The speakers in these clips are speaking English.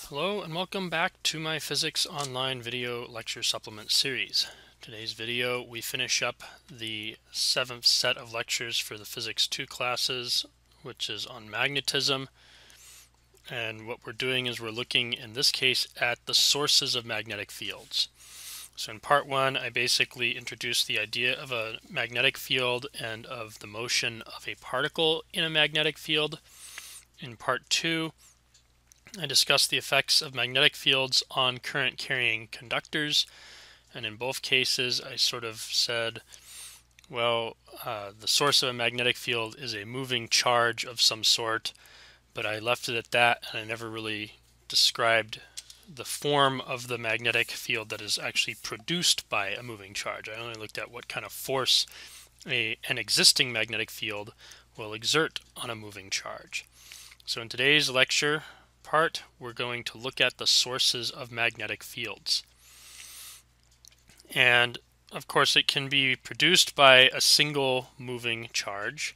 Hello and welcome back to my Physics Online video lecture supplement series. Today's video we finish up the 7th set of lectures for the Physics 2 classes, which is on magnetism. And what we're doing is we're looking in this case at the sources of magnetic fields. So in part 1 I basically introduced the idea of a magnetic field and of the motion of a particle in a magnetic field. In part 2 I discussed the effects of magnetic fields on current-carrying conductors, and in both cases I sort of said, well, the source of a magnetic field is a moving charge of some sort, but I left it at that, and I never really described the form of the magnetic field that is actually produced by a moving charge. I only looked at what kind of force an existing magnetic field will exert on a moving charge. So in today's lecture part, we're going to look at the sources of magnetic fields. And of course it can be produced by a single moving charge.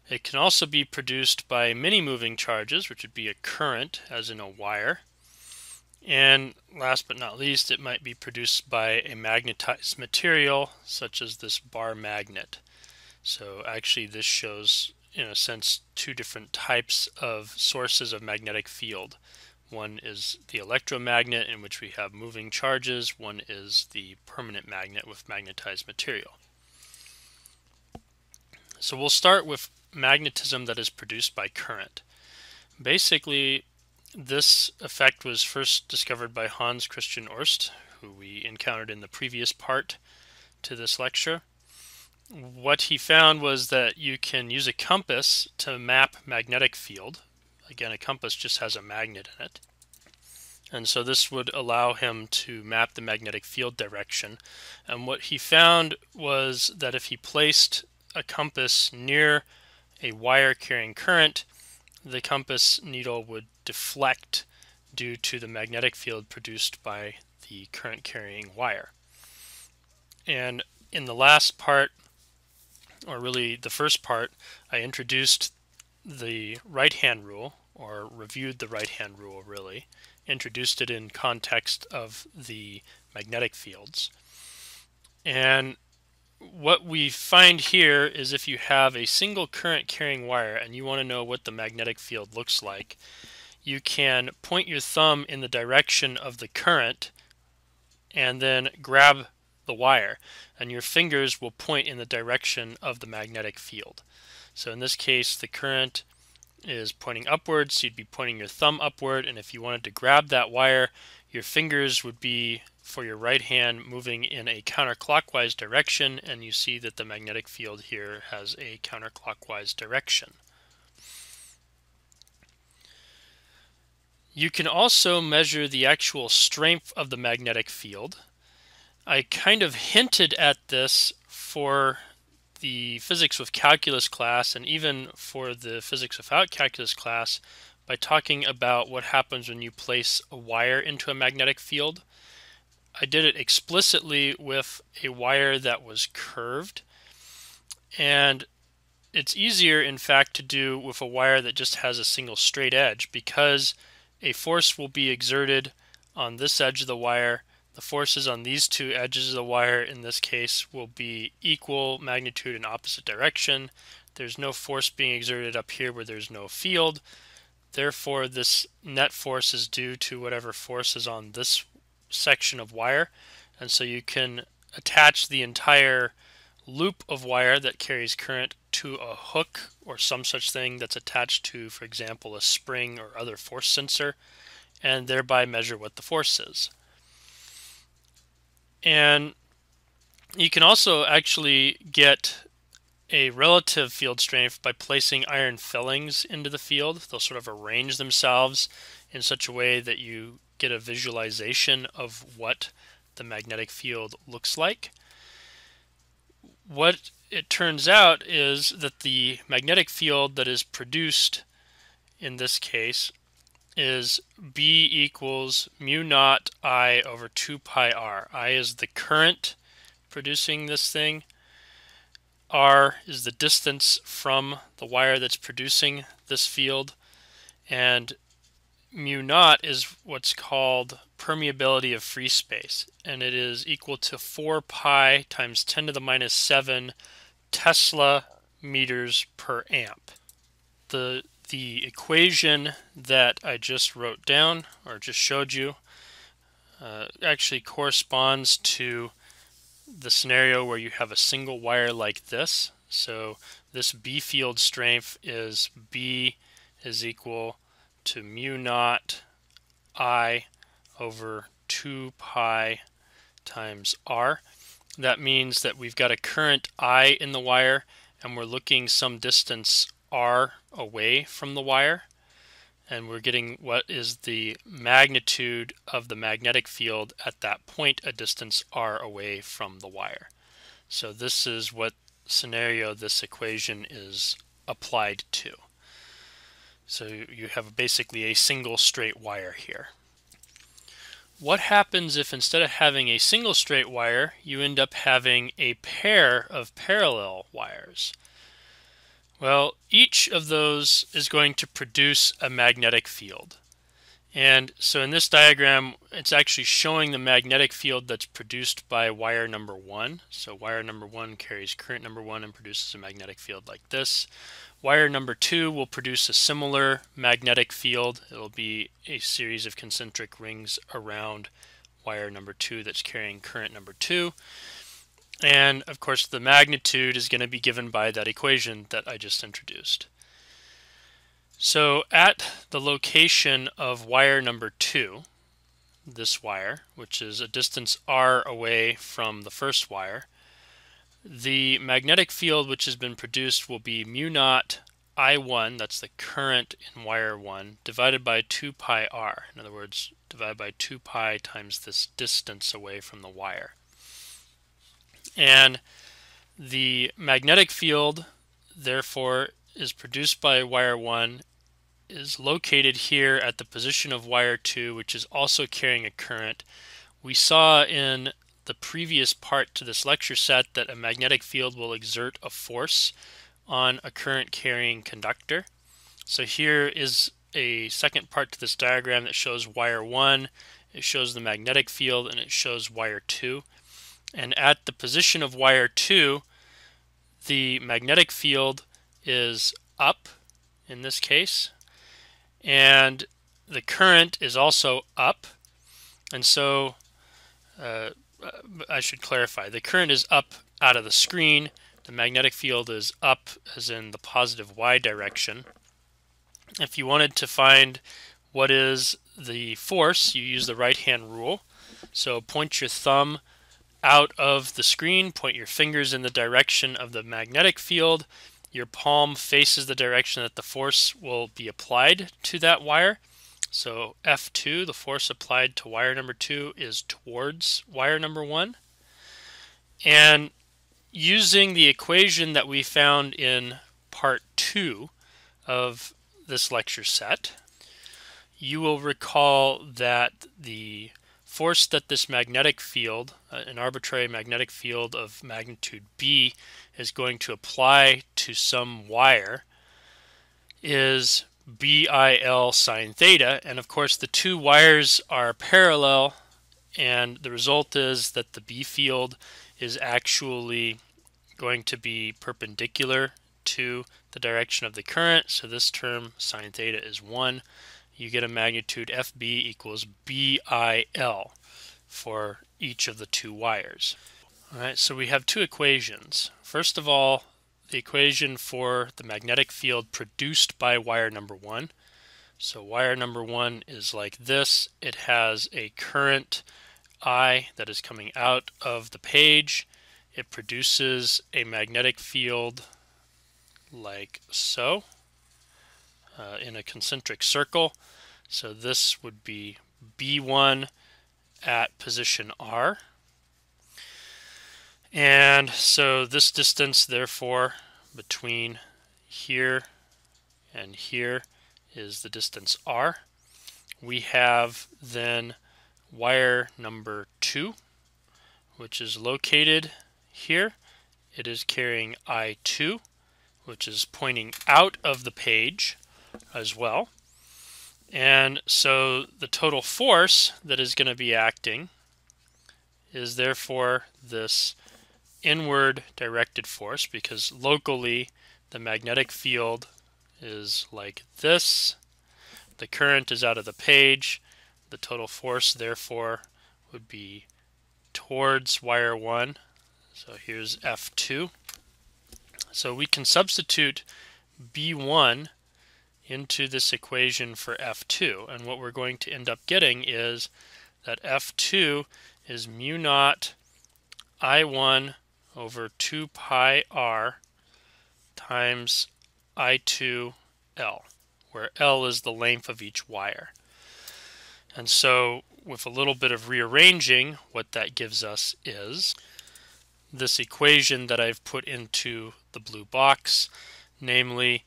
It can also be produced by many moving charges, which would be a current, as in a wire. And last but not least, it might be produced by a magnetized material, such as this bar magnet. So actually this shows, in a sense, two different types of sources of magnetic field. One is the electromagnet, in which we have moving charges. One is the permanent magnet with magnetized material. So we'll start with magnetism that is produced by current. Basically, this effect was first discovered by Hans Christian Oersted, who we encountered in the previous part to this lecture. What he found was that you can use a compass to map magnetic field. Again, a compass just has a magnet in it. And so this would allow him to map the magnetic field direction. And what he found was that if he placed a compass near a wire carrying current, the compass needle would deflect due to the magnetic field produced by the current carrying wire. And in the last part, or really the first part, I introduced the right-hand rule, or reviewed the right-hand rule really, introduced it in context of the magnetic fields. And what we find here is if you have a single current carrying wire and you want to know what the magnetic field looks like, you can point your thumb in the direction of the current and then grab the wire, and your fingers will point in the direction of the magnetic field. So in this case the current is pointing upwards, so you'd be pointing your thumb upward, and if you wanted to grab that wire, your fingers would be, for your right hand, moving in a counterclockwise direction, and you see that the magnetic field here has a counterclockwise direction. You can also measure the actual strength of the magnetic field. I kind of hinted at this for the physics with calculus class and even for the physics without calculus class by talking about what happens when you place a wire into a magnetic field. I did it explicitly with a wire that was curved, and it's easier in fact to do with a wire that just has a single straight edge, because a force will be exerted on this edge of the wire. The forces on these two edges of the wire in this case will be equal magnitude in opposite direction. There's no force being exerted up here where there's no field. Therefore, this net force is due to whatever force is on this section of wire. And so you can attach the entire loop of wire that carries current to a hook or some such thing that's attached to, for example, a spring or other force sensor, and thereby measure what the force is. And you can also actually get a relative field strength by placing iron fillings into the field. They'll sort of arrange themselves in such a way that you get a visualization of what the magnetic field looks like. What it turns out is that the magnetic field that is produced in this case is B equals mu naught I over 2 pi r. I is the current producing this thing. R is the distance from the wire that's producing this field. And mu naught is what's called permeability of free space, and it is equal to 4 pi times 10 to the minus 7 Tesla meters per amp. The equation that I just wrote down, or just showed you, actually corresponds to the scenario where you have a single wire like this. So this B field strength is B is equal to mu naught I over 2 pi times R. That means that we've got a current I in the wire, and we're looking some distance R away from the wire, and we're getting what is the magnitude of the magnetic field at that point, a distance R away from the wire. So this is what scenario this equation is applied to. So you have basically a single straight wire here. What happens if instead of having a single straight wire, you end up having a pair of parallel wires? Well, each of those is going to produce a magnetic field. And so in this diagram, it's actually showing the magnetic field that's produced by wire number 1. So wire number 1 carries current number 1 and produces a magnetic field like this. Wire number 2 will produce a similar magnetic field. It will be a series of concentric rings around wire number 2 that's carrying current number 2. And of course the magnitude is going to be given by that equation that I just introduced. So at the location of wire number 2, this wire, which is a distance r away from the first wire, the magnetic field which has been produced will be mu naught I1, that's the current in wire 1, divided by 2 pi r. In other words, divided by 2 pi times this distance away from the wire. And the magnetic field, therefore, is produced by wire 1, is located here at the position of wire 2, which is also carrying a current. We saw in the previous part to this lecture set that a magnetic field will exert a force on a current carrying conductor. So here is a second part to this diagram that shows wire 1, it shows the magnetic field, and it shows wire 2. And at the position of wire 2, the magnetic field is up in this case, and the current is also up. And so I should clarify, the current is up out of the screen, the magnetic field is up as in the positive y direction. If you wanted to find what is the force, you use the right hand rule. So point your thumb out of the screen, point your fingers in the direction of the magnetic field, your palm faces the direction that the force will be applied to that wire. So F2, the force applied to wire number 2, is towards wire number 1. And using the equation that we found in part 2 of this lecture set, you will recall that the force that this magnetic field, an arbitrary magnetic field of magnitude B, is going to apply to some wire is BIL sine theta. And of course the two wires are parallel, and the result is that the B field is actually going to be perpendicular to the direction of the current. So this term sine theta is 1. You get a magnitude FB equals BIL for each of the two wires. All right, so we have two equations. First of all, the equation for the magnetic field produced by wire number 1. So wire number 1 is like this. It has a current I that is coming out of the page. It produces a magnetic field like so, in a concentric circle. So this would be B1 at position R. And so this distance, therefore, between here and here is the distance R. We have then wire number 2, which is located here. It is carrying I2, which is pointing out of the page as well. And so the total force that is going to be acting is therefore this inward directed force, because locally the magnetic field is like this. The current is out of the page. The total force therefore would be towards wire 1. So here's F2. So we can substitute B1 into this equation for F2, and what we're going to end up getting is that F2 is mu naught I1 over 2 pi r times I2 L, where L is the length of each wire. And so with a little bit of rearranging, what that gives us is this equation that I've put into the blue box, namely,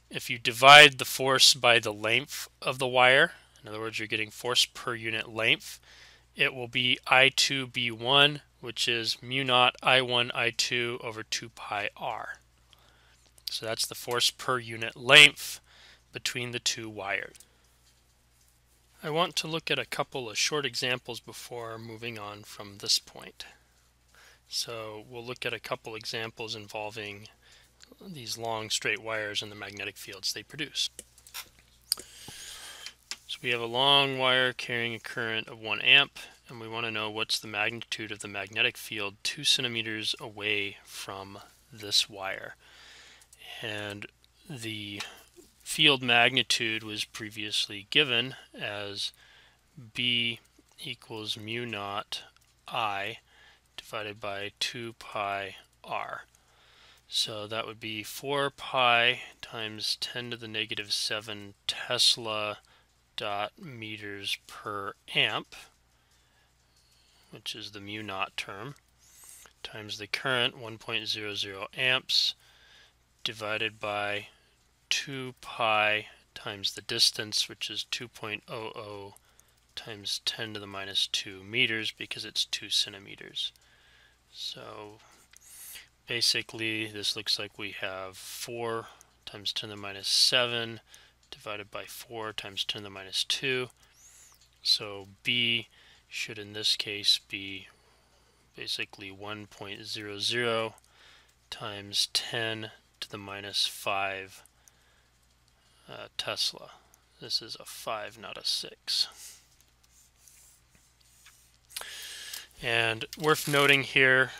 if you divide the force by the length of the wire, in other words, you're getting force per unit length, it will be I2B1, which is mu naught I1 I2 over 2 pi r. So that's the force per unit length between the two wires. I want to look at a couple of short examples before moving on from this point. So we'll look at a couple examples involving these long straight wires and the magnetic fields they produce. So we have a long wire carrying a current of 1 amp, and we want to know what's the magnitude of the magnetic field 2 centimeters away from this wire. And the field magnitude was previously given as B equals mu naught I divided by 2 pi r. So that would be 4 pi times 10 to the negative 7 Tesla dot meters per amp, which is the mu naught term, times the current 1.00 amps divided by 2 pi times the distance, which is 2.00 times 10 to the minus 2 meters, because it's 2 centimeters. So basically this looks like we have 4 times 10 to the minus 7 divided by 4 times 10 to the minus 2. So B should in this case be basically 1.00 times 10 to the minus 5 Tesla. This is a 5, not a 6. And worth noting here,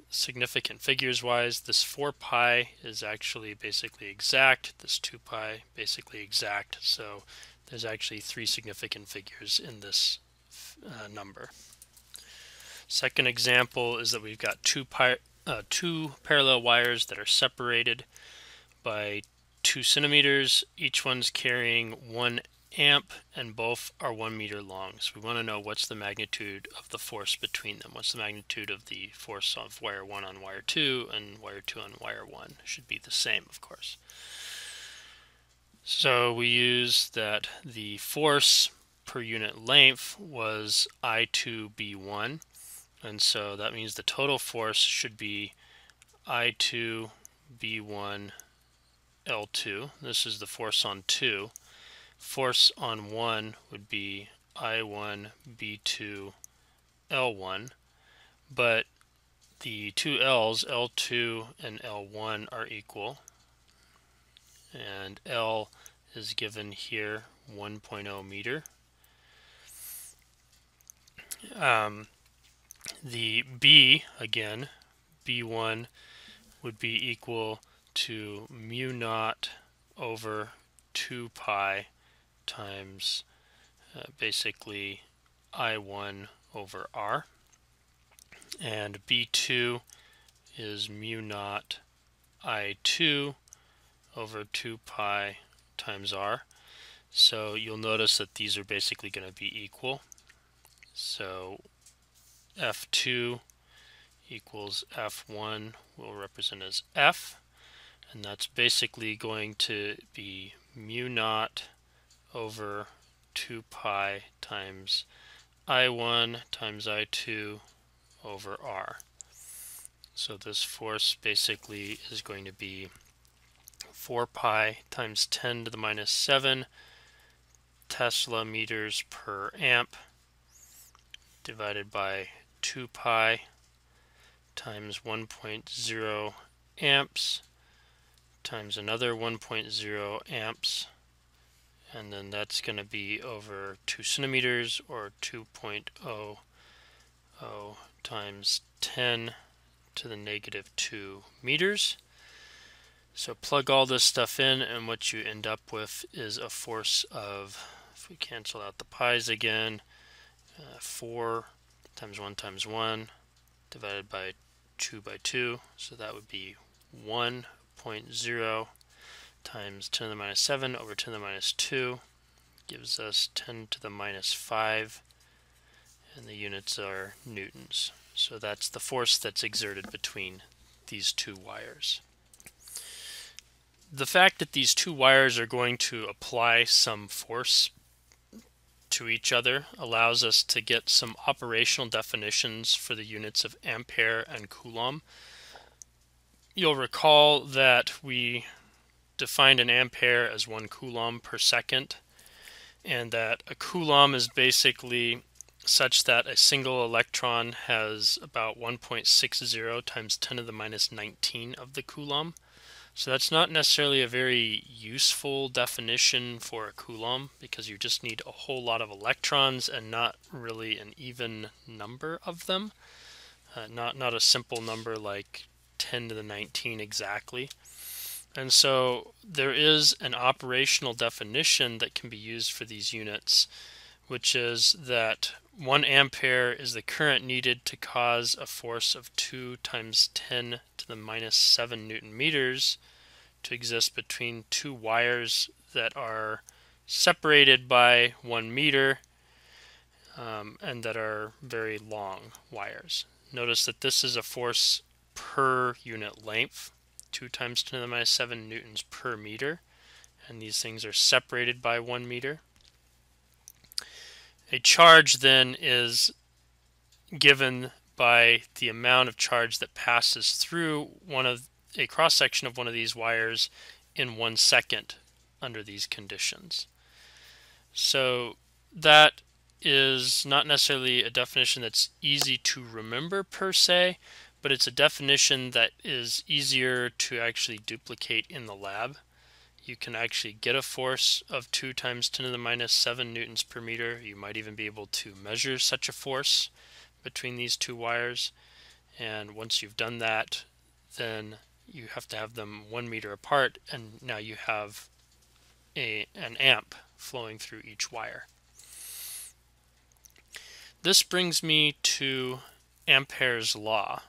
significant figures wise, this 4 pi is actually basically exact, this 2 pi basically exact, so there's actually 3 significant figures in this number. Second example is that we've got two parallel wires that are separated by 2 centimeters. Each one's carrying 1 amp and both are 1 meter long. So we want to know what's the magnitude of the force between them. What's the magnitude of the force of wire 1 on wire 2 and wire 2 on wire 1? Should be the same, of course. So we use that the force per unit length was I2B1, and so that means the total force should be I2B1 L2. This is the force on 2. Force on 1 would be I1 B2 L1, but the two L's, L2 and L1, are equal, and L is given here 1.0 meter. The B, again, B1 would be equal to mu naught over 2 pi times basically I1 over R, and B2 is mu naught I2 over 2 pi times R. So you'll notice that these are basically going to be equal. So F2 equals F1 will represent as F, and that's basically going to be mu naught over 2 pi times I1 times I2 over R. So this force basically is going to be 4 pi times 10 to the minus 7 Tesla meters per amp divided by 2 pi times 1.0 amps times another 1.0 amps, and then that's going to be over 2 centimeters, or 2.00 times 10 to the negative 2 meters. So plug all this stuff in, and what you end up with is a force of, if we cancel out the pi's again, 4 times 1 divided by 2 by 2, so that would be 1.0 times 10 to the minus 7 over 10 to the minus 2 gives us 10 to the minus 5, and the units are newtons. So that's the force that's exerted between these two wires. The fact that these two wires are going to apply some force to each other allows us to get some operational definitions for the units of Ampere and Coulomb. You'll recall that we defined an Ampere as 1 Coulomb per second, and that a Coulomb is basically such that a single electron has about 1.60 times 10 to the minus 19 of the Coulomb. So that's not necessarily a very useful definition for a Coulomb, because you just need a whole lot of electrons and not really an even number of them. Not a simple number like 10 to the 19 exactly. And so there is an operational definition that can be used for these units, which is that 1 ampere is the current needed to cause a force of 2 times 10 to the minus 7 Newton meters to exist between two wires that are separated by 1 meter and that are very long wires. Notice that this is a force per unit length, 2 times 10 to the minus 7 newtons per meter, and these things are separated by 1 meter. A charge then is given by the amount of charge that passes through a cross-section of one of these wires in 1 second under these conditions. So that is not necessarily a definition that's easy to remember per se, but it's a definition that is easier to actually duplicate in the lab. You can actually get a force of 2 times 10 to the minus 7 newtons per meter. You might even be able to measure such a force between these two wires. And once you've done that, then you have to have them 1 meter apart, and now you have an amp flowing through each wire. This brings me to Ampere's law.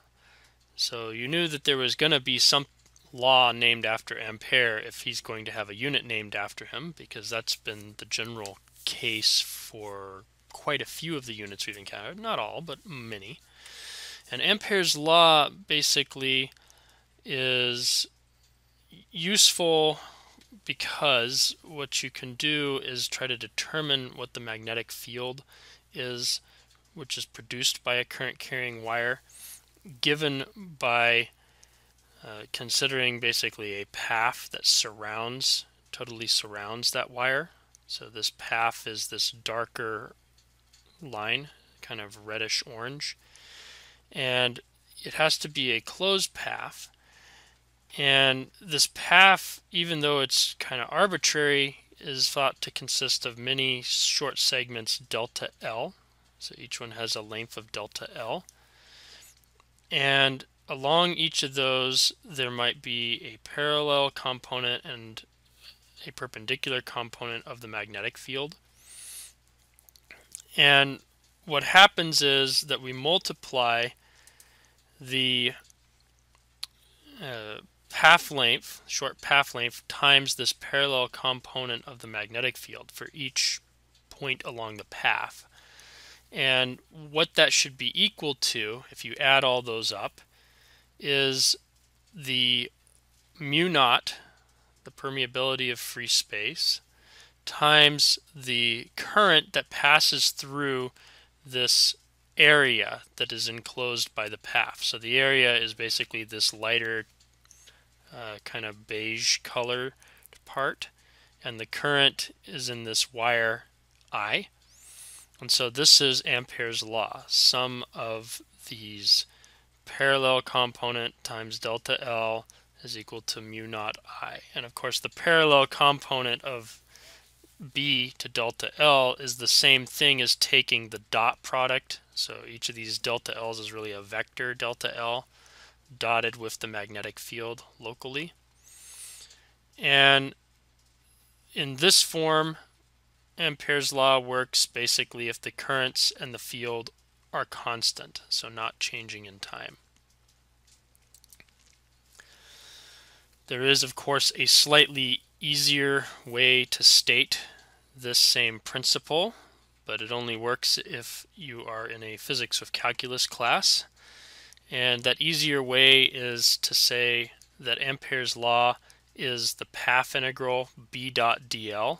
So you knew that there was going to be some law named after Ampere if he's going to have a unit named after him, because that's been the general case for quite a few of the units we've encountered. Not all, but many. And Ampere's law basically is useful because what you can do is try to determine what the magnetic field is, which is produced by a current carrying wire, given by considering basically a path that totally surrounds that wire. So this path is this darker line, kind of reddish orange, and it has to be a closed path. And this path, even though it's kind of arbitrary, is thought to consist of many short segments delta L. So each one has a length of delta L. And along each of those, there might be a parallel component and a perpendicular component of the magnetic field. And what happens is that we multiply the short path length, times this parallel component of the magnetic field for each point along the path. And what that should be equal to, if you add all those up, is the mu naught, the permeability of free space, times the current that passes through this area that is enclosed by the path. So the area is basically this lighter kind of beige color part, and the current is in this wire I. And so this is Ampere's law. Sum of these parallel component times delta L is equal to mu naught I. And of course the parallel component of B to delta L is the same thing as taking the dot product. So each of these delta L's is really a vector delta L dotted with the magnetic field locally. And in this form, Ampere's law works basically if the currents and the field are constant, so not changing in time. There is, of course, a slightly easier way to state this same principle, but it only works if you are in a physics with calculus class. And that easier way is to say that Ampere's law is the path integral B dot dl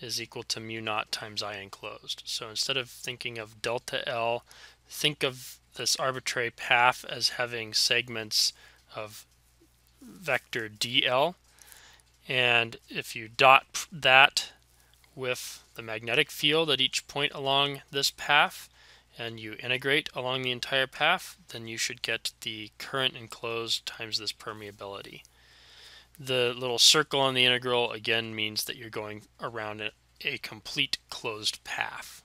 is equal to mu naught times I enclosed. So instead of thinking of delta L, think of this arbitrary path as having segments of vector dl. And if you dot that with the magnetic field at each point along this path, and you integrate along the entire path, then you should get the current enclosed times this permeability. The little circle on the integral again means that you're going around a complete closed path.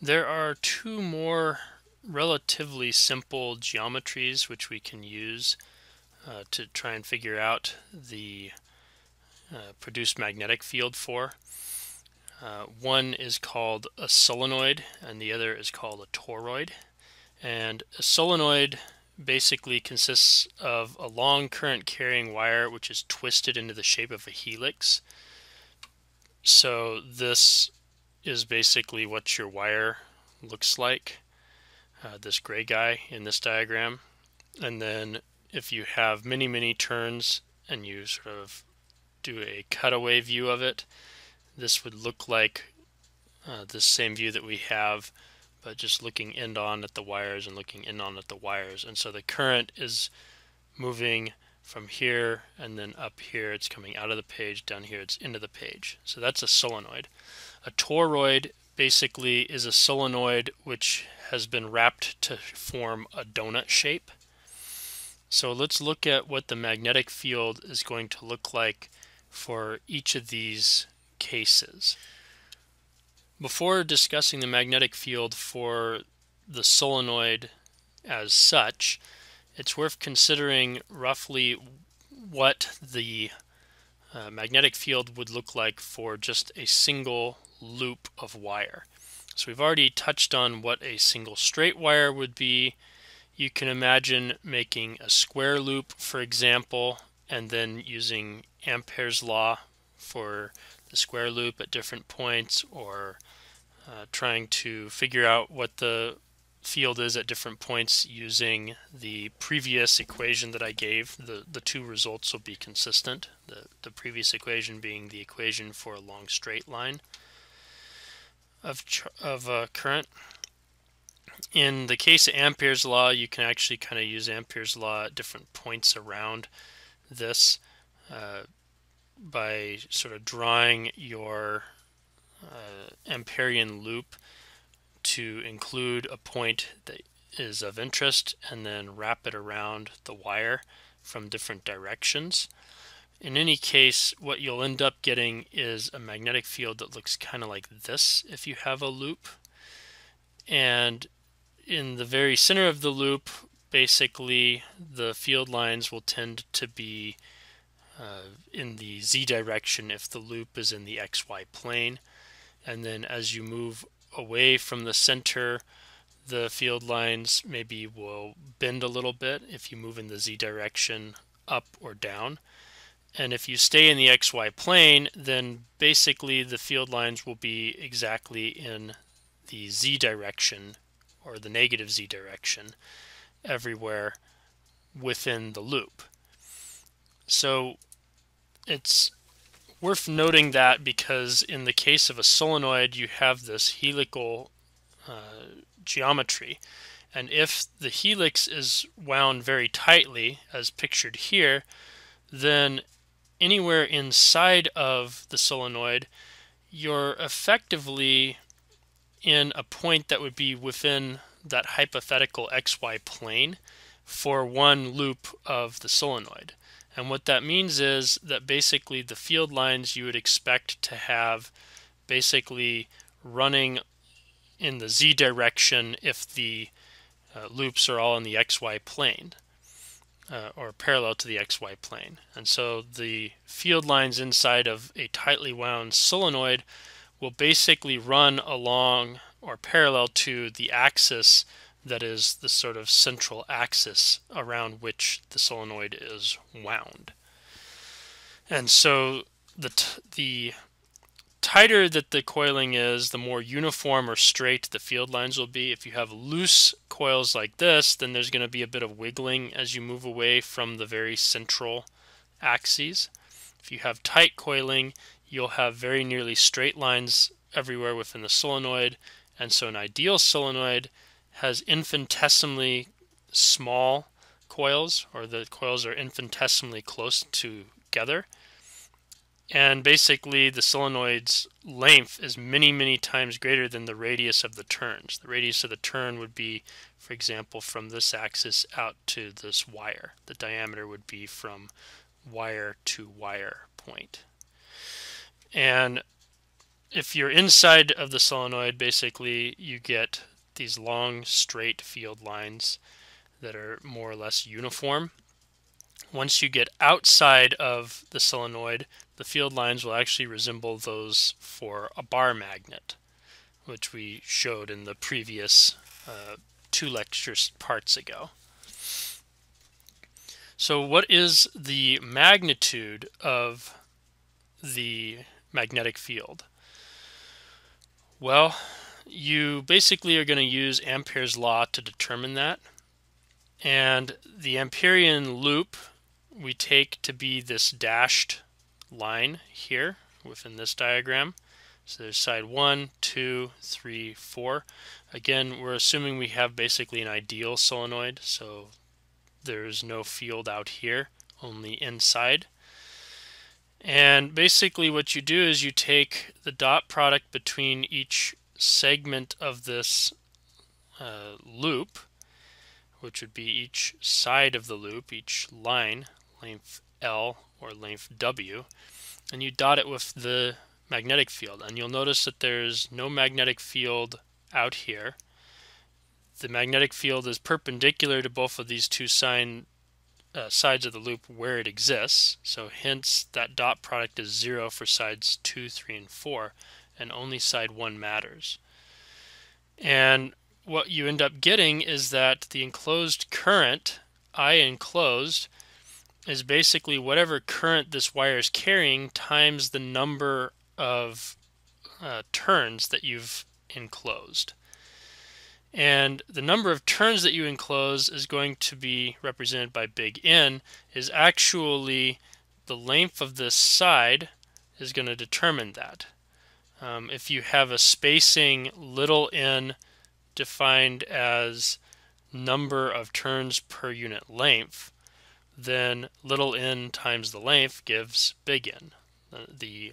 There are two more relatively simple geometries which we can use to try and figure out the produced magnetic field for. One is called a solenoid and the other is called a toroid. And a solenoid basically consists of a long current carrying wire which is twisted into the shape of a helix. So this is basically what your wire looks like, this gray guy in this diagram. And then if you have many turns and you sort of do a cutaway view of it, this would look like this same view that we have, but just looking end on at the wires and looking end on at the wires. And so the current is moving from here and then up here. It's coming out of the page, down here it's into the page. So that's a solenoid. A toroid basically is a solenoid which has been wrapped to form a donut shape. So let's look at what the magnetic field is going to look like for each of these cases. Before discussing the magnetic field for the solenoid as such, it's worth considering roughly what the magnetic field would look like for just a single loop of wire. So we've already touched on what a single straight wire would be. You can imagine making a square loop, for example, and then using Ampere's law for the square loop at different points, or trying to figure out what the field is at different points using the previous equation that I gave. The two results will be consistent. The previous equation being the equation for a long straight line of current. In the case of Ampere's law, you can actually kind of use Ampere's law at different points around this by sort of drawing your Amperian loop to include a point that is of interest and then wrap it around the wire from different directions. In any case, what you'll end up getting is a magnetic field that looks kind of like this if you have a loop. And in the very center of the loop, basically the field lines will tend to be in the z direction if the loop is in the xy plane. And then as you move away from the center, the field lines maybe will bend a little bit if you move in the z direction up or down. And if you stay in the xy plane, then basically the field lines will be exactly in the z direction or the negative z direction everywhere within the loop. So it's worth noting that because in the case of a solenoid you have this helical geometry, and if the helix is wound very tightly as pictured here, then anywhere inside of the solenoid, you're effectively in a point that would be within that hypothetical xy plane for one loop of the solenoid. And what that means is that basically the field lines you would expect to have basically running in the z direction if the loops are all in the xy plane or parallel to the xy plane. And so the field lines inside of a tightly wound solenoid will basically run along or parallel to the axis that is the sort of central axis around which the solenoid is wound. And so the tighter that the coiling is, the more uniform or straight the field lines will be. If you have loose coils like this, then there's going to be a bit of wiggling as you move away from the very central axes. If you have tight coiling, you'll have very nearly straight lines everywhere within the solenoid. And so an ideal solenoid has infinitesimally small coils, or the coils are infinitesimally close together. And basically the solenoid's length is many, many times greater than the radius of the turns. The radius of the turn would be, for example, from this axis out to this wire. The diameter would be from wire to wire point. And if you're inside of the solenoid, basically you get these long straight field lines that are more or less uniform. Once you get outside of the solenoid, the field lines will actually resemble those for a bar magnet, which we showed in the previous 2 lecture parts ago. So what is the magnitude of the magnetic field? Well, you basically are going to use Ampere's law to determine that. And the Amperian loop we take to be this dashed line here within this diagram. So there's side 1, 2, 3, 4. Again, we're assuming we have basically an ideal solenoid, so there's no field out here, only inside. And basically what you do is you take the dot product between each segment of this loop, which would be each side of the loop, each line, length L or length W, and you dot it with the magnetic field. And you'll notice that there's no magnetic field out here. The magnetic field is perpendicular to both of these two sides of the loop where it exists, so hence that dot product is 0 for sides 2, 3, and 4, and only side 1 matters. And what you end up getting is that the enclosed current, I enclosed, is basically whatever current this wire is carrying times the number of turns that you've enclosed. And the number of turns that you enclose is going to be represented by big N, is actually the length of this side is going to determine that. If you have a spacing little n defined as number of turns per unit length, then little n times the length gives big N. The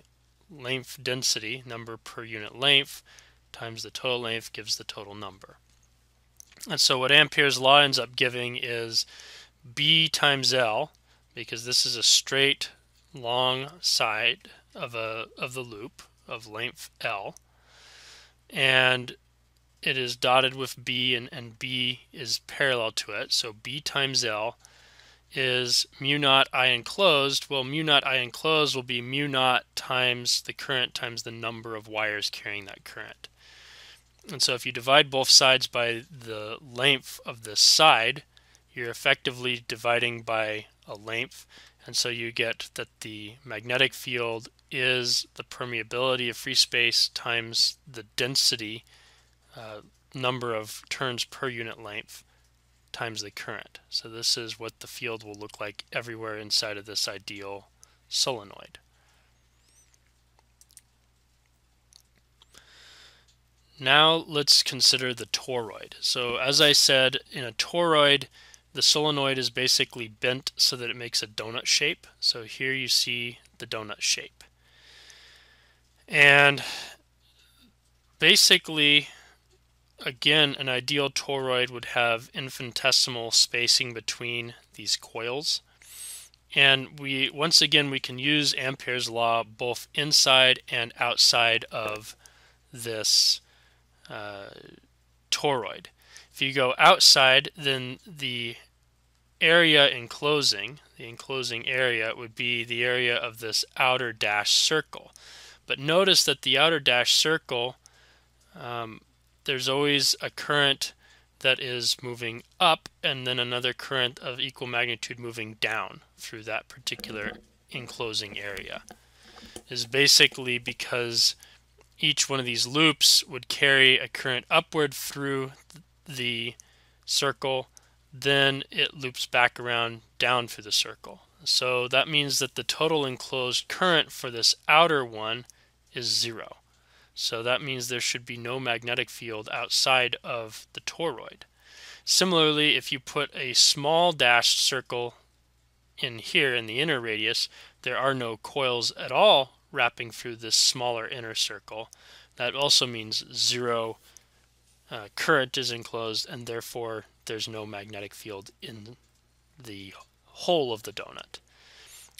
length density, number per unit length, times the total length gives the total number. And so what Ampere's law ends up giving is B times L, because this is a straight long side of the loop of length L, and it is dotted with B, and B is parallel to it. So B times L is mu naught I enclosed. Well, mu naught I enclosed will be mu naught times the current times the number of wires carrying that current. And so if you divide both sides by the length of this side, you're effectively dividing by a length. And so you get that the magnetic field is the permeability of free space times the density, number of turns per unit length, times the current. So this is what the field will look like everywhere inside of this ideal solenoid. Now let's consider the toroid. So as I said, in a toroid, the solenoid is basically bent so that it makes a donut shape. So here you see the donut shape. And basically, again, an ideal toroid would have infinitesimal spacing between these coils. And once again, we can use Ampere's law both inside and outside of this toroid. If you go outside, then the enclosing area would be the area of this outer dashed circle. But notice that the outer dashed circle, there's always a current that is moving up and then another current of equal magnitude moving down through that particular enclosing area. Is basically because each one of these loops would carry a current upward through the circle, then it loops back around down through the circle. So that means that the total enclosed current for this outer one is 0. So that means there should be no magnetic field outside of the toroid. Similarly, if you put a small dashed circle in here in the inner radius, there are no coils at all wrapping through this smaller inner circle. That also means 0 current is enclosed, and therefore there's no magnetic field in the whole of the donut.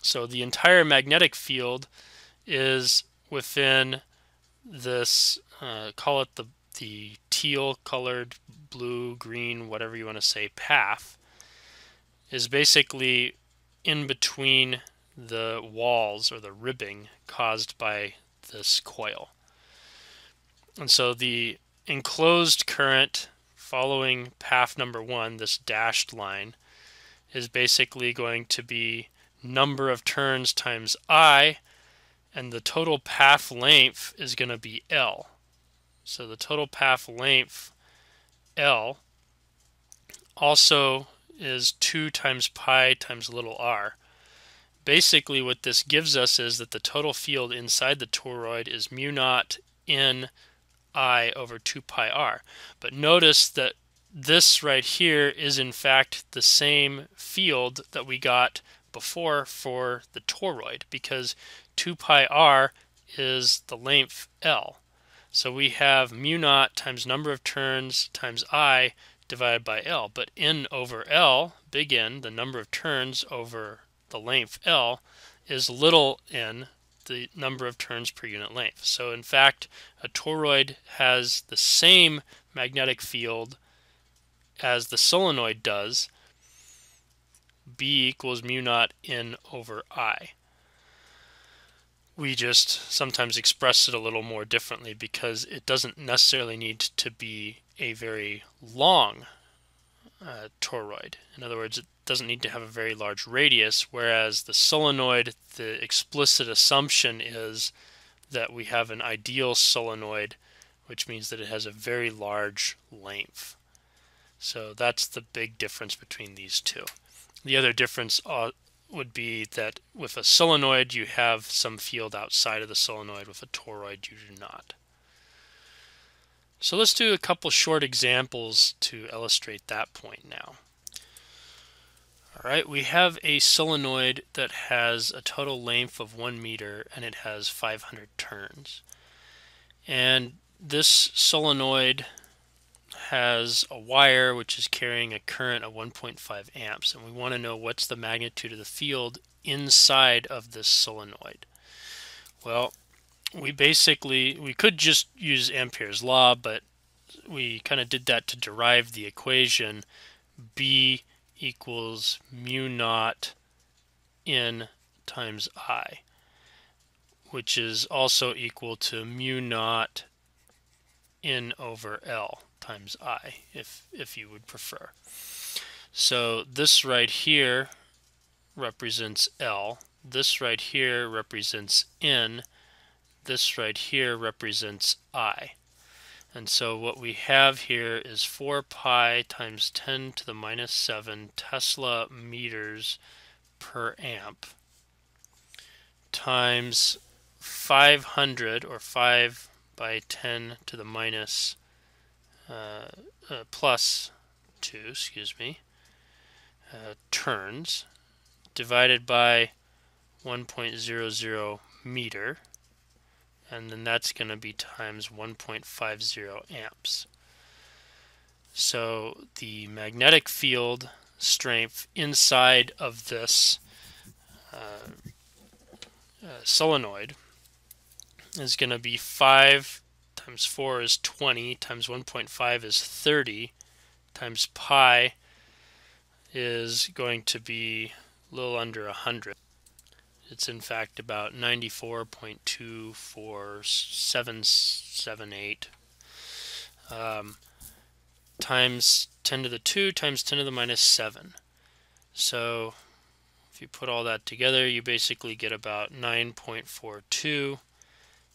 So the entire magnetic field is within this, call it the teal colored, blue, green, whatever you want to say, path, is basically in between the walls or the ribbing caused by this coil. And so the enclosed current following path number 1, this dashed line, is basically going to be number of turns times I, and the total path length is going to be L. So the total path length, L, also is 2 times pi times little r. Basically what this gives us is that the total field inside the toroid is mu naught in I over 2 pi r. But notice that this right here is in fact the same field that we got before for the toroid, because 2 pi r is the length L. So we have mu naught times number of turns times I divided by L. But N over L, big N, the number of turns over the length L, is little n, the number of turns per unit length. So in fact, a toroid has the same magnetic field as the solenoid does. B equals mu naught N over I. We just sometimes express it a little more differently because it doesn't necessarily need to be a very long toroid. In other words, it doesn't need to have a very large radius, whereas the solenoid, the explicit assumption is that we have an ideal solenoid, which means that it has a very large length. So that's the big difference between these two. The other difference would be that with a solenoid you have some field outside of the solenoid. With a toroid you do not. So let's do a couple short examples to illustrate that point now. Alright, we have a solenoid that has a total length of 1 meter and it has 500 turns. And this solenoid has a wire which is carrying a current of 1.5 amps, and we want to know what's the magnitude of the field inside of this solenoid. Well, we could just use Ampere's law, but we kind of did that to derive the equation B equals mu naught N times I, which is also equal to mu naught N over L times I, if you would prefer. So this right here represents L, this right here represents N, this right here represents I. And so what we have here is 4 pi times 10 to the minus 7 Tesla meters per amp times 500, or 5 by 10 to the minus plus 2, excuse me, turns divided by 1.00 meter, and then that's going to be times 1.50 amps. So the magnetic field strength inside of this solenoid is going to be 5 times 4 is 20 times 1.5 is 30 times pi is going to be a little under 100. It's in fact about 94.24778 times 10 to the 2 times 10 to the minus 7. So if you put all that together, you basically get about 9.42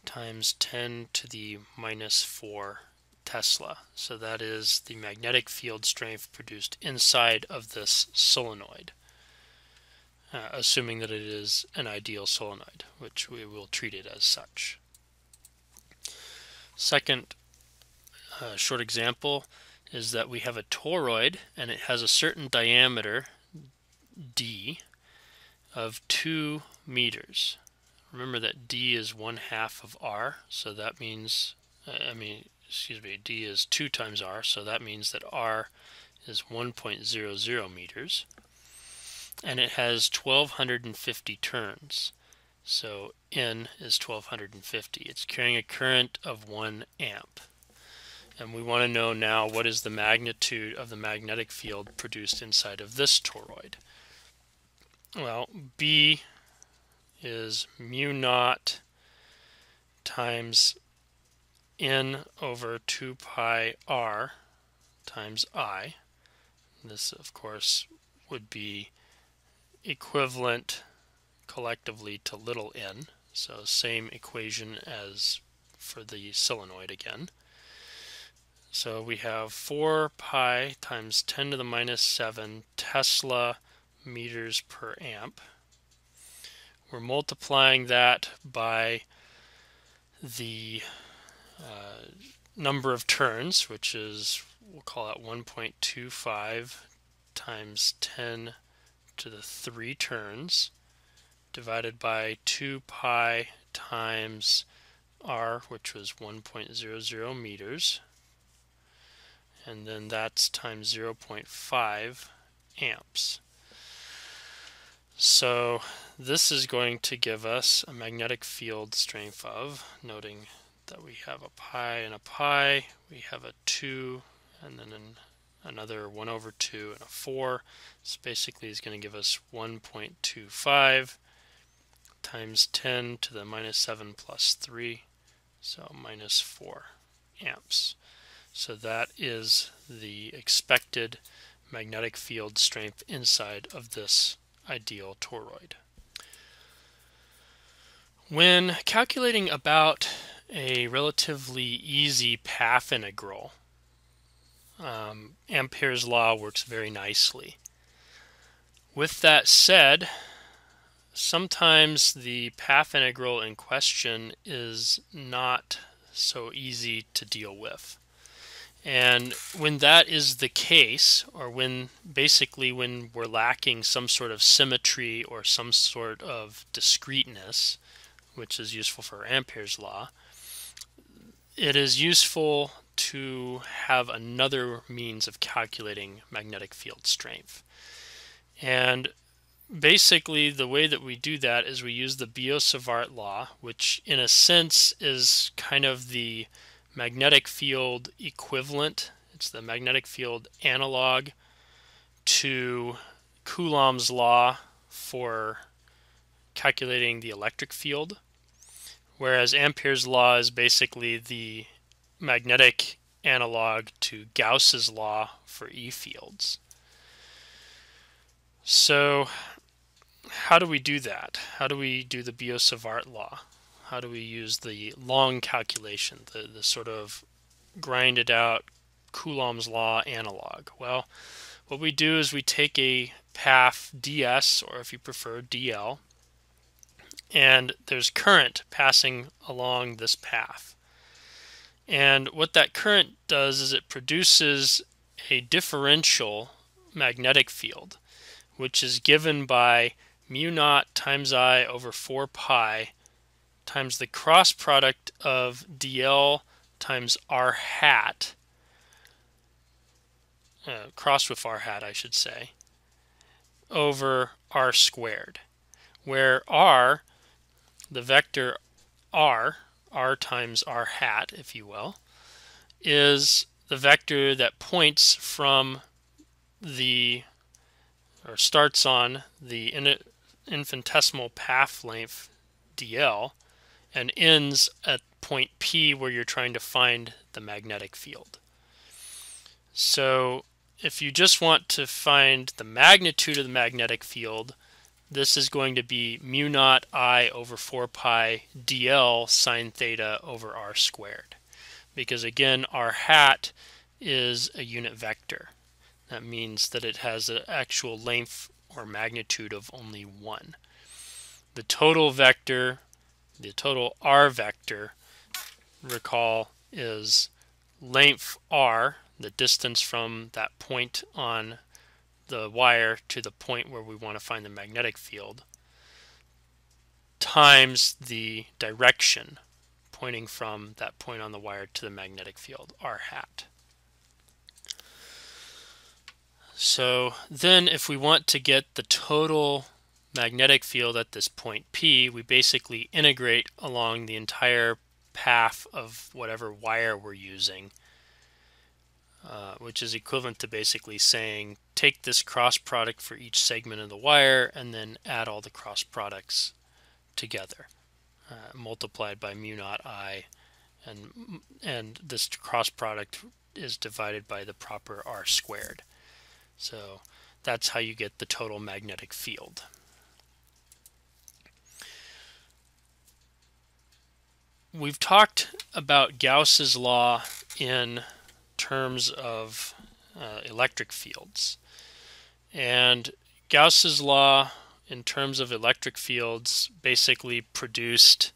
times 10 to the minus 4 Tesla. So that is the magnetic field strength produced inside of this solenoid, assuming that it is an ideal solenoid, which we will treat it as such. Second short example is that we have a toroid and it has a certain diameter d of 2 meters. Remember that d is 1/2 of r, so that means, d is 2 times r, so that means that r is 1.00 meters. And it has 1250 turns. So N is 1250. It's carrying a current of 1 amp. And we want to know now what is the magnitude of the magnetic field produced inside of this toroid. Well, B is mu naught times N over 2 pi r times I. This, of course, would be equivalent collectively to little n, so same equation as for the solenoid again. So we have 4 pi times 10 to the minus 7 Tesla meters per amp. We're multiplying that by the number of turns, which is, we'll call it 1.25 times 10 to the 3 turns, divided by 2 pi times r, which was 1.00 meters, and then that's times 0.5 amps. So this is going to give us a magnetic field strength of, noting that we have a pi and a pi, we have a 2, and then another 1 over 2 and a 4. So basically is going to give us 1.25 times 10 to the minus 7 plus 3, so minus 4 amps. So that is the expected magnetic field strength inside of this ideal toroid. When calculating about a relatively easy path integral, Ampere's law works very nicely. With that said, sometimes the path integral in question is not so easy to deal with. And when that is the case, or when we're lacking some sort of symmetry or some sort of discreteness, which is useful for Ampere's law, it is useful to have another means of calculating magnetic field strength. And basically the way that we do that is we use the Biot-Savart Law, which in a sense is kind of the magnetic field equivalent. It's the magnetic field analog to Coulomb's law for calculating the electric field, whereas Ampere's law is basically the magnetic analog to Gauss's law for E fields. So how do we do that? How do we do the Biot-Savart law? How do we use the long calculation, the sort of grinded out Coulomb's law analog? Well, what we do is we take a path ds, or if you prefer dl, and there's current passing along this path. And what that current does is it produces a differential magnetic field. which is given by mu naught times I over 4 pi times the cross product of dl times r hat, crossed with r hat I should say, over r squared, where r, the vector r times r hat, if you will, is the vector that points from the, or starts on the infinitesimal path length dl and ends at point P where you're trying to find the magnetic field. So if you just want to find the magnitude of the magnetic field, this is going to be mu naught I over 4 pi dl sine theta over r squared. Because again, r hat is a unit vector. That means that it has an actual length or magnitude of only 1. The total vector, the total r vector, recall, is length r, the distance from that point on the wire to the point where we want to find the magnetic field, times the direction pointing from that point on the wire to the magnetic field, r hat. So then if we want to get the total magnetic field at this point P, we basically integrate along the entire path of whatever wire we're using, which is equivalent to basically saying take this cross product for each segment of the wire and then add all the cross products together, multiplied by mu naught I, and this cross product is divided by the proper r squared. So that's how you get the total magnetic field. We've talked about Gauss's law in terms of electric fields. And Gauss's law in terms of electric fields basically produced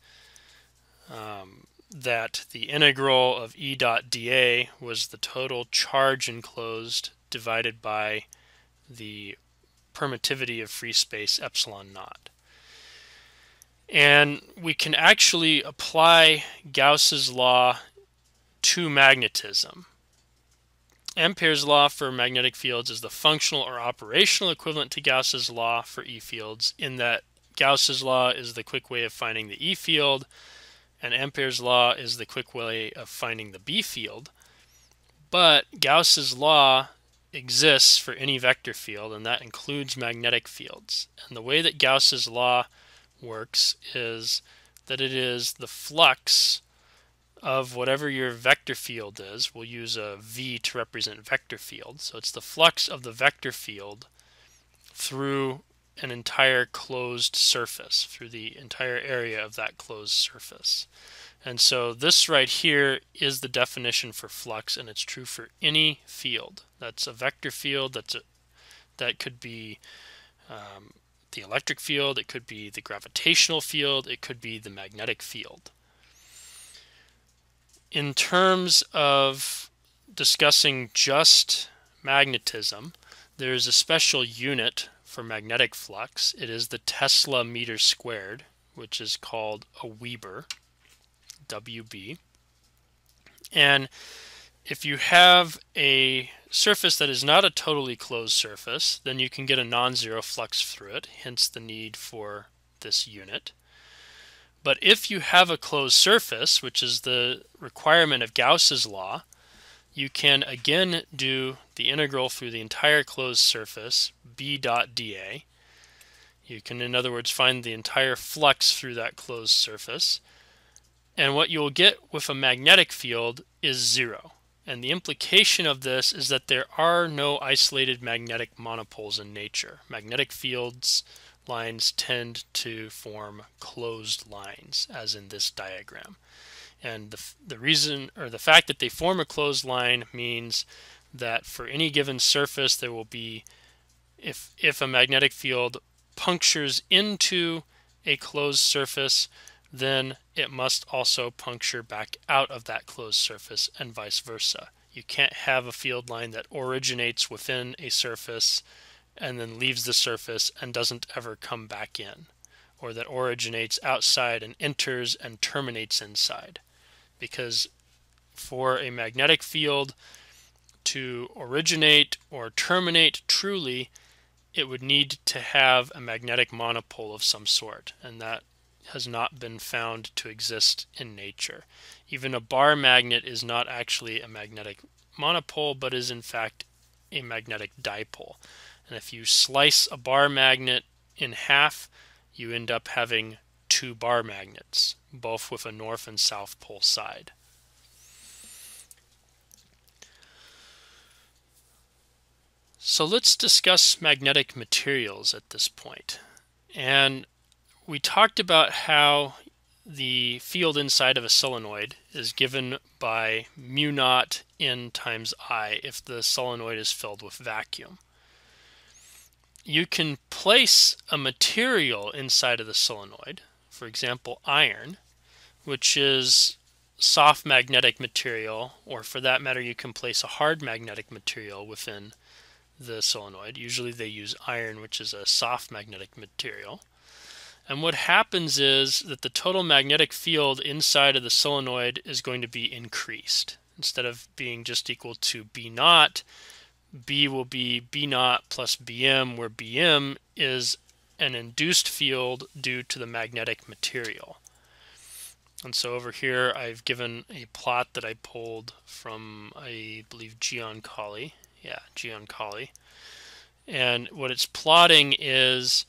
that the integral of E dot dA was the total charge enclosed divided by the permittivity of free space epsilon naught. And we can actually apply Gauss's law to magnetism. Ampere's law for magnetic fields is the functional or operational equivalent to Gauss's law for E fields, in that Gauss's law is the quick way of finding the E field, and Ampere's law is the quick way of finding the B field. But Gauss's law exists for any vector field, and that includes magnetic fields. And the way that Gauss's law works is that it is the flux of whatever your vector field is. We'll use a V to represent vector field. So it's the flux of the vector field through an entire closed surface, through the entire area of that closed surface. And so this right here is the definition for flux, and it's true for any field. That's a vector field, that could be the electric field, it could be the gravitational field, it could be the magnetic field. In terms of discussing just magnetism, there's a special unit for magnetic flux. It is the Tesla meter squared, which is called a Weber, WB. And if you have a surface that is not a totally closed surface, then you can get a non-zero flux through it, hence the need for this unit. But if you have a closed surface, which is the requirement of Gauss's law, you can again do the integral through the entire closed surface, B dot dA. You can, in other words, find the entire flux through that closed surface. And what you'll get with a magnetic field is 0. And the implication of this is that there are no isolated magnetic monopoles in nature. Magnetic fields lines tend to form closed lines, as in this diagram. And the reason, or the fact that they form a closed line, means that for any given surface there will be, if a magnetic field punctures into a closed surface, then it must also puncture back out of that closed surface, and vice versa. You can't have a field line that originates within a surface and then leaves the surface and doesn't ever come back in, or that originates outside and enters and terminates inside. Because for a magnetic field to originate or terminate truly, it would need to have a magnetic monopole of some sort, and that has not been found to exist in nature. Even a bar magnet is not actually a magnetic monopole, but is in fact a magnetic dipole. And if you slice a bar magnet in half, you end up having two bar magnets, both with a north and south pole side. So let's discuss magnetic materials at this point. And we talked about how the field inside of a solenoid is given by mu naught N times I if the solenoid is filled with vacuum. You can place a material inside of the solenoid, for example iron, which is soft magnetic material, or for that matter you can place a hard magnetic material within the solenoid. Usually they use iron, which is a soft magnetic material. And what happens is that the total magnetic field inside of the solenoid is going to be increased. Instead of being just equal to B naught, B will be B naught plus Bm, where Bm is an induced field due to the magnetic material. And so over here I've given a plot that I pulled from, I believe, Giancolli. Yeah, Giancolli. And what it's plotting is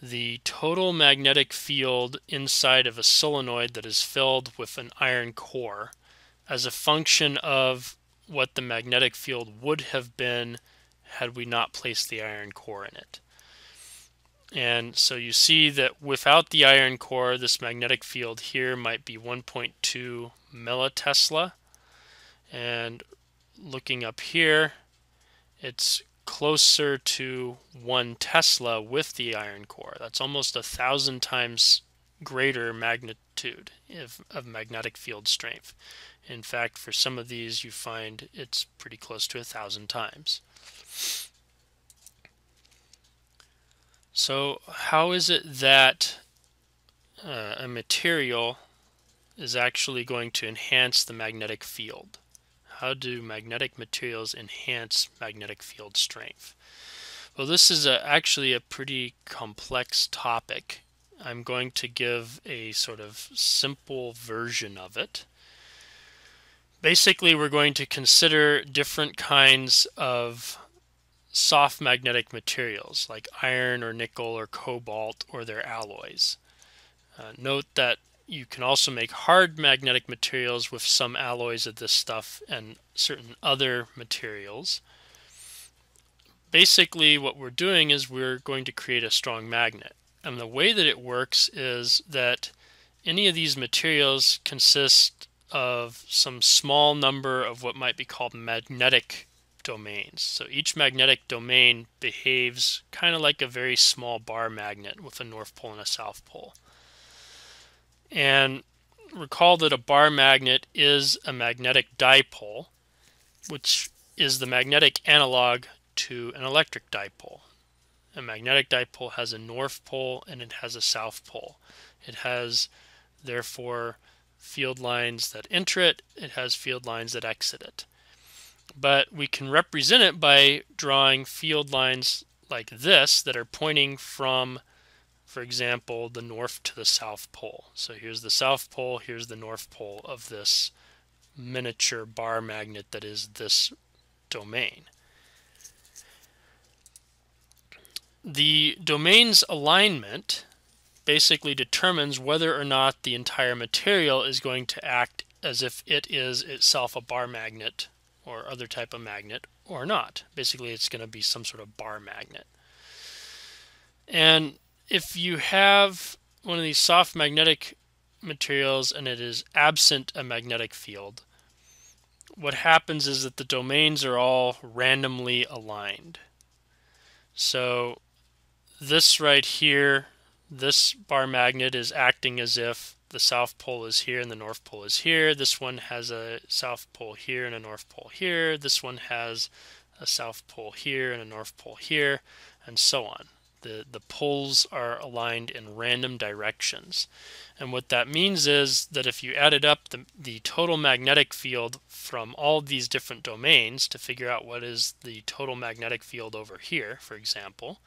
the total magnetic field inside of a solenoid that is filled with an iron core as a function of what the magnetic field would have been had we not placed the iron core in it. And so you see that without the iron core, this magnetic field here might be 1.2 millitesla. And looking up here, it's closer to 1 Tesla with the iron core. That's almost 1,000 times greater magnitude of magnetic field strength. In fact, for some of these you find it's pretty close to 1,000 times. So how is it that a material is actually going to enhance the magnetic field? How do magnetic materials enhance magnetic field strength? Well, this is actually a pretty complex topic. I'm going to give a sort of simple version of it. Basically, we're going to consider different kinds of soft magnetic materials like iron or nickel or cobalt or their alloys. Note that you can also make hard magnetic materials with some alloys of this stuff and certain other materials. Basically, what we're doing is we're going to create a strong magnet. And the way that it works is that any of these materials consist of some small number of what might be called magnetic domains. So each magnetic domain behaves kind of like a very small bar magnet with a north pole and a south pole. And recall that a bar magnet is a magnetic dipole, which is the magnetic analog to an electric dipole. A magnetic dipole has a north pole and it has a south pole. It has, therefore, field lines that enter it. It has field lines that exit it. But we can represent it by drawing field lines like this that are pointing from, for example, the north to the south pole. So here's the south pole, here's the north pole of this miniature bar magnet that is this domain. The domain's alignment basically determines whether or not the entire material is going to act as if it is itself a bar magnet or other type of magnet or not. Basically, it's going to be some sort of bar magnet. And if you have one of these soft magnetic materials and it is absent a magnetic field, what happens is that the domains are all randomly aligned. So this right here, this bar magnet is acting as if the south pole is here and the north pole is here. This one has a south pole here and a north pole here. This one has a south pole here and a north pole here. and so on. The poles are aligned in random directions. And what that means is that if you added up the total magnetic field from all these different domains to figure out what is the total magnetic field over here, for example,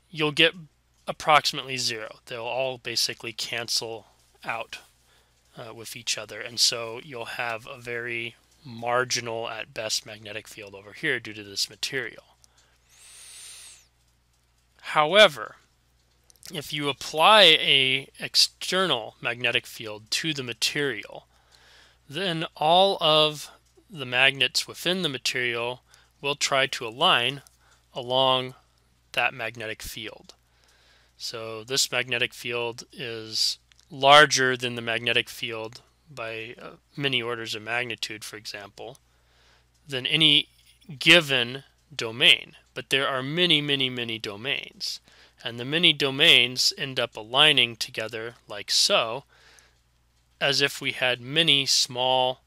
you'll get approximately zero. They'll all basically cancel out with each other, and so you'll have a very marginal at best magnetic field over here due to this material. However, if you apply a external magnetic field to the material, then all of the magnets within the material will try to align along that magnetic field. So this magnetic field is larger than the magnetic field by many orders of magnitude, for example, than any given domain. But there are many, many, many domains. And the many domains end up aligning together like so, as if we had many small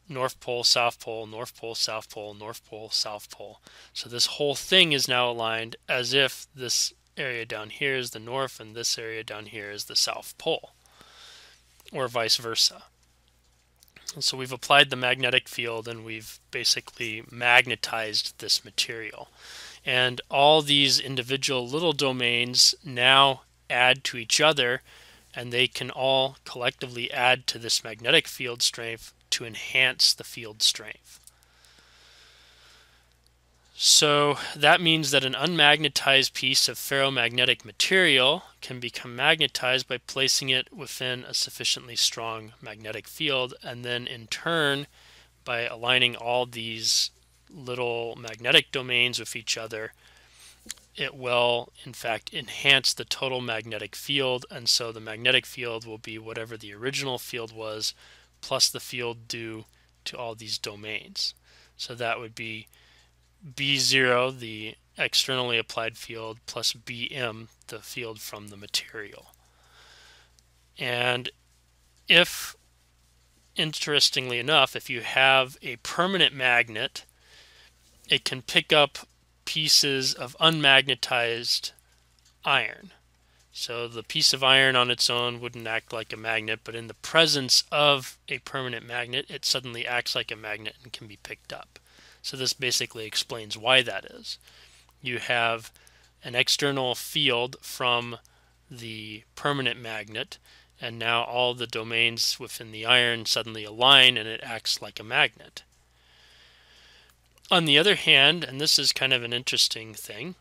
North Pole, South Pole, North Pole, South Pole, North Pole, South Pole. So this whole thing is now aligned as if this area down here is the North and this area down here is the South Pole, or vice versa. And so we've applied the magnetic field and we've basically magnetized this material. And all these individual little domains now add to each other, and they can all collectively add to this magnetic field strength to enhance the field strength. So that means that an unmagnetized piece of ferromagnetic material can become magnetized by placing it within a sufficiently strong magnetic field, and then in turn, by aligning all these little magnetic domains with each other, it will in fact enhance the total magnetic field, and so the magnetic field will be whatever the original field was plus the field due to all these domains. So that would be B0, the externally applied field, plus Bm, the field from the material. And if, interestingly enough, if you have a permanent magnet, it can pick up pieces of unmagnetized iron. So the piece of iron on its own wouldn't act like a magnet, but in the presence of a permanent magnet, it suddenly acts like a magnet and can be picked up. So this basically explains why that is. You have an external field from the permanent magnet, and now all the domains within the iron suddenly align and it acts like a magnet. On the other hand, and this is kind of an interesting thing,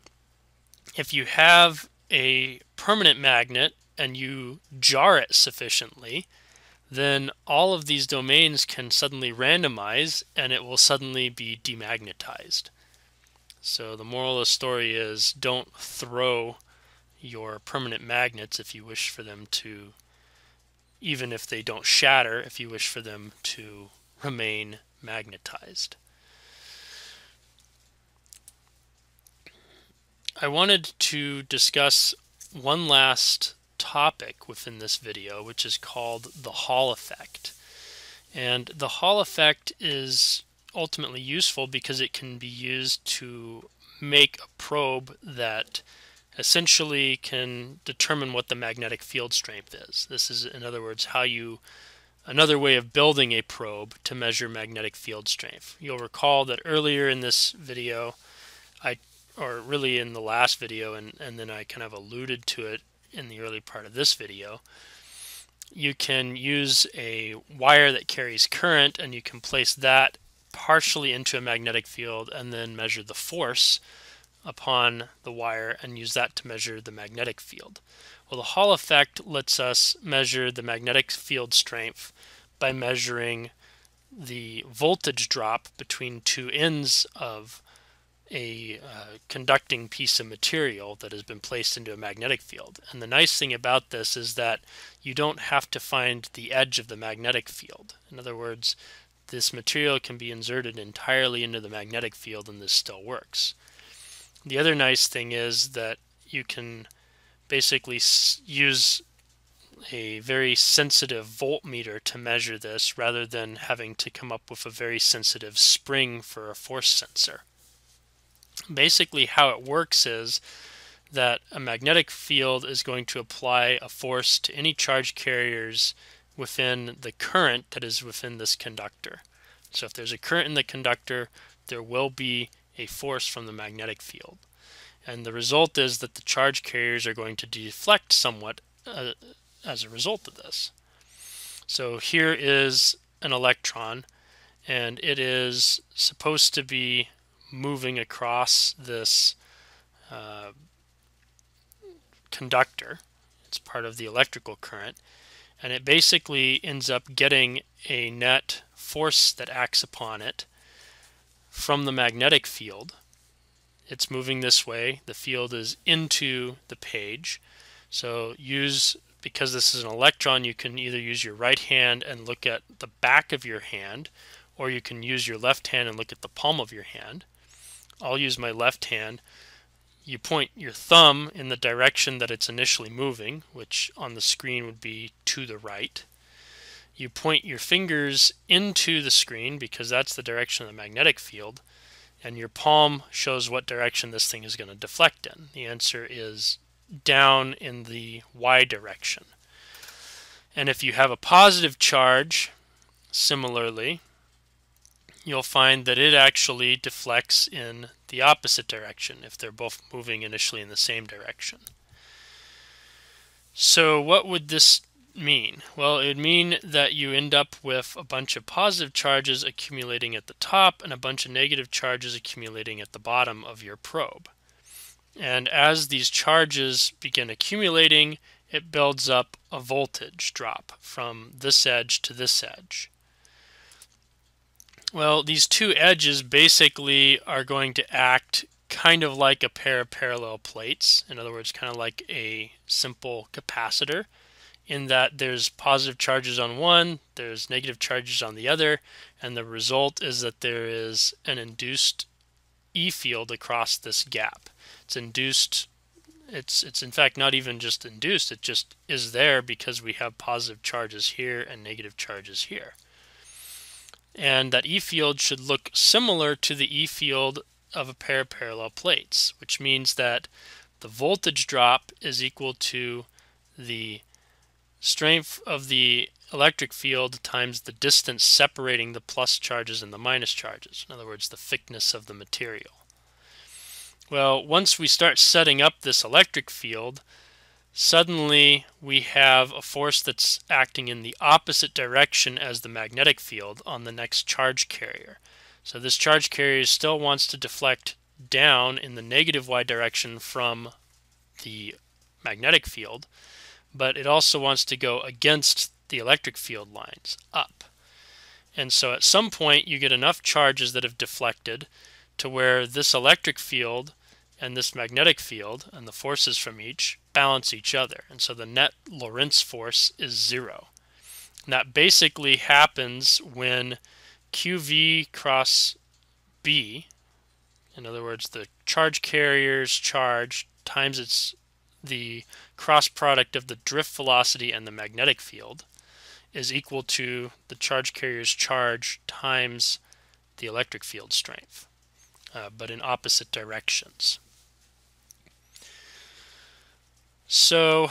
if you have a permanent magnet and you jar it sufficiently, then all of these domains can suddenly randomize and it will suddenly be demagnetized. So the moral of the story is, don't throw your permanent magnets if you wish for them to, even if they don't shatter, if you wish for them to remain magnetized. I wanted to discuss one last topic within this video, which is called the Hall effect. And the Hall effect is ultimately useful because it can be used to make a probe that essentially can determine what the magnetic field strength is. This is, in other words, another way of building a probe to measure magnetic field strength. You'll recall that earlier in this video, or really in the last video, and then I kind of alluded to it in the early part of this video, you can use a wire that carries current and you can place that partially into a magnetic field and then measure the force upon the wire and use that to measure the magnetic field. Well, the Hall effect lets us measure the magnetic field strength by measuring the voltage drop between two ends of a conducting piece of material that has been placed into a magnetic field. And the nice thing about this is that you don't have to find the edge of the magnetic field. In other words, this material can be inserted entirely into the magnetic field and this still works. The other nice thing is that you can basically use a very sensitive voltmeter to measure this rather than having to come up with a very sensitive spring for a force sensor. Basically how it works is that a magnetic field is going to apply a force to any charge carriers within the current that is within this conductor. So if there's a current in the conductor, there will be a force from the magnetic field. And the result is that the charge carriers are going to deflect somewhat as a result of this. So here is an electron, and it is supposed to be moving across this conductor. It's part of the electrical current, and it basically ends up getting a net force that acts upon it from the magnetic field. It's moving this way. The field is into the page. So because this is an electron, you can either use your right hand and look at the back of your hand, or you can use your left hand and look at the palm of your hand. I'll use my left hand. You point your thumb in the direction that it's initially moving, which on the screen would be to the right. You point your fingers into the screen because that's the direction of the magnetic field, and your palm shows what direction this thing is going to deflect in. The answer is down in the y direction. And if you have a positive charge, similarly, you'll find that it actually deflects in the opposite direction if they're both moving initially in the same direction. So what would this mean? Well, it would mean that you end up with a bunch of positive charges accumulating at the top and a bunch of negative charges accumulating at the bottom of your probe. And as these charges begin accumulating, it builds up a voltage drop from this edge to this edge. Well, these two edges basically are going to act kind of like a pair of parallel plates. In other words, kind of like a simple capacitor, in that there's positive charges on one, there's negative charges on the other, and the result is that there is an induced E field across this gap. It's induced, it's in fact not even just induced, it just is there because we have positive charges here and negative charges here. And that E field should look similar to the E field of a pair of parallel plates, which means that the voltage drop is equal to the strength of the electric field times the distance separating the plus charges and the minus charges. In other words, the thickness of the material. Well, once we start setting up this electric field, suddenly we have a force that's acting in the opposite direction as the magnetic field on the next charge carrier. So this charge carrier still wants to deflect down in the negative y direction from the magnetic field, but it also wants to go against the electric field lines, up. And so at some point you get enough charges that have deflected to where this electric field and this magnetic field and the forces from each balance each other. And so the net Lorentz force is 0. And that basically happens when QV cross B, in other words, the charge carrier's charge times the cross product of the drift velocity and the magnetic field, is equal to the charge carrier's charge times the electric field strength, but in opposite directions. So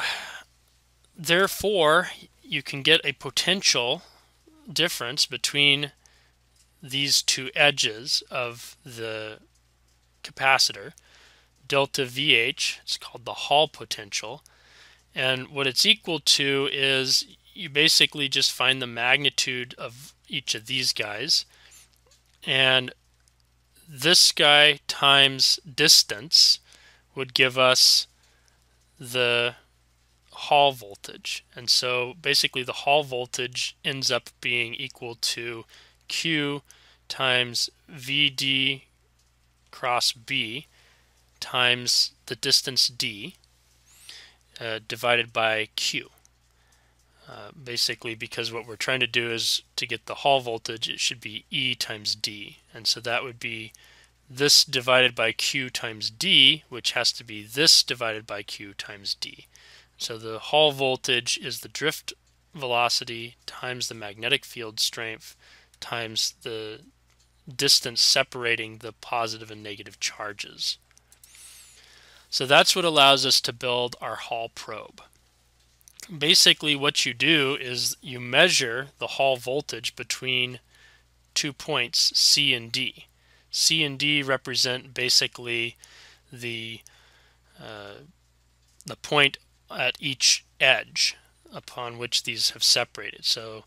therefore, you can get a potential difference between these two edges of the capacitor, delta VH, it's called the Hall potential, and what it's equal to is you basically just find the magnitude of each of these guys, and this guy times distance would give us the Hall voltage. And so basically the Hall voltage ends up being equal to Q times VD cross B times the distance D divided by Q. Basically, because what we're trying to do is to get the Hall voltage, it should be E times D. And so that would be this divided by Q times D, which has to be this divided by Q times D. So the Hall voltage is the drift velocity times the magnetic field strength times the distance separating the positive and negative charges. So that's what allows us to build our Hall probe. Basically what you do is you measure the Hall voltage between 2 points C and D. C and D represent basically the point at each edge upon which these have separated. So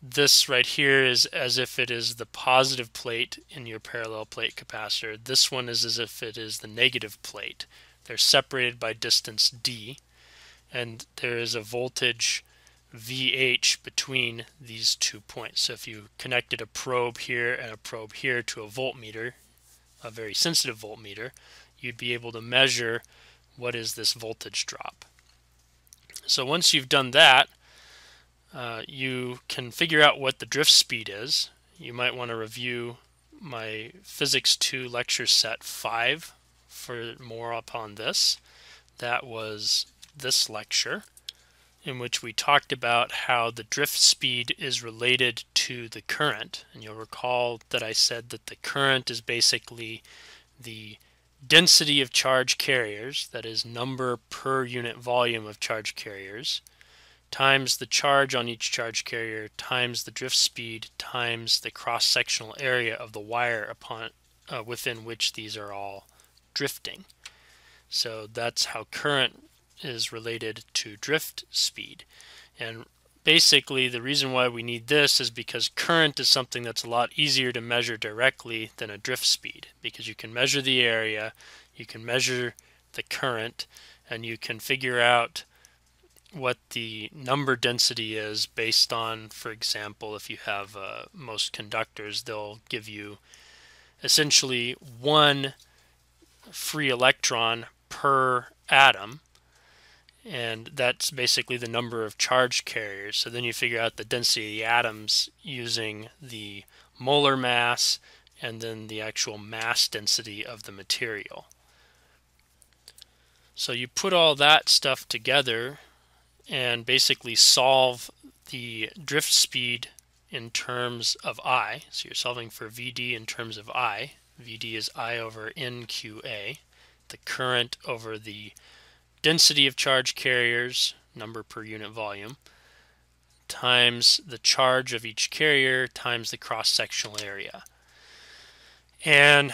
this right here is as if it is the positive plate in your parallel plate capacitor. This one is as if it is the negative plate. They're separated by distance D, and there is a voltage VH between these 2 points. So if you connected a probe here and a probe here to a voltmeter, a very sensitive voltmeter, you'd be able to measure what is this voltage drop. So once you've done that, you can figure out what the drift speed is. You might want to review my Physics 2 lecture set 5 for more upon this. That was this lecture, in which we talked about how the drift speed is related to the current. And you'll recall that I said that the current is basically the density of charge carriers, that is number per unit volume of charge carriers, times the charge on each charge carrier times the drift speed times the cross-sectional area of the wire upon within which these are all drifting. So that's how current is related to drift speed. And basically the reason why we need this is because current is something that's a lot easier to measure directly than a drift speed, because you can measure the area, you can measure the current, and you can figure out what the number density is based on, for example, if you have most conductors, they'll give you essentially one free electron per atom, and that's basically the number of charge carriers. So then you figure out the density of the atoms using the molar mass and then the actual mass density of the material. So you put all that stuff together and basically solve the drift speed in terms of I. So you're solving for VD in terms of I. VD is I over NQA, the current over the density of charge carriers, number per unit volume, times the charge of each carrier times the cross-sectional area. And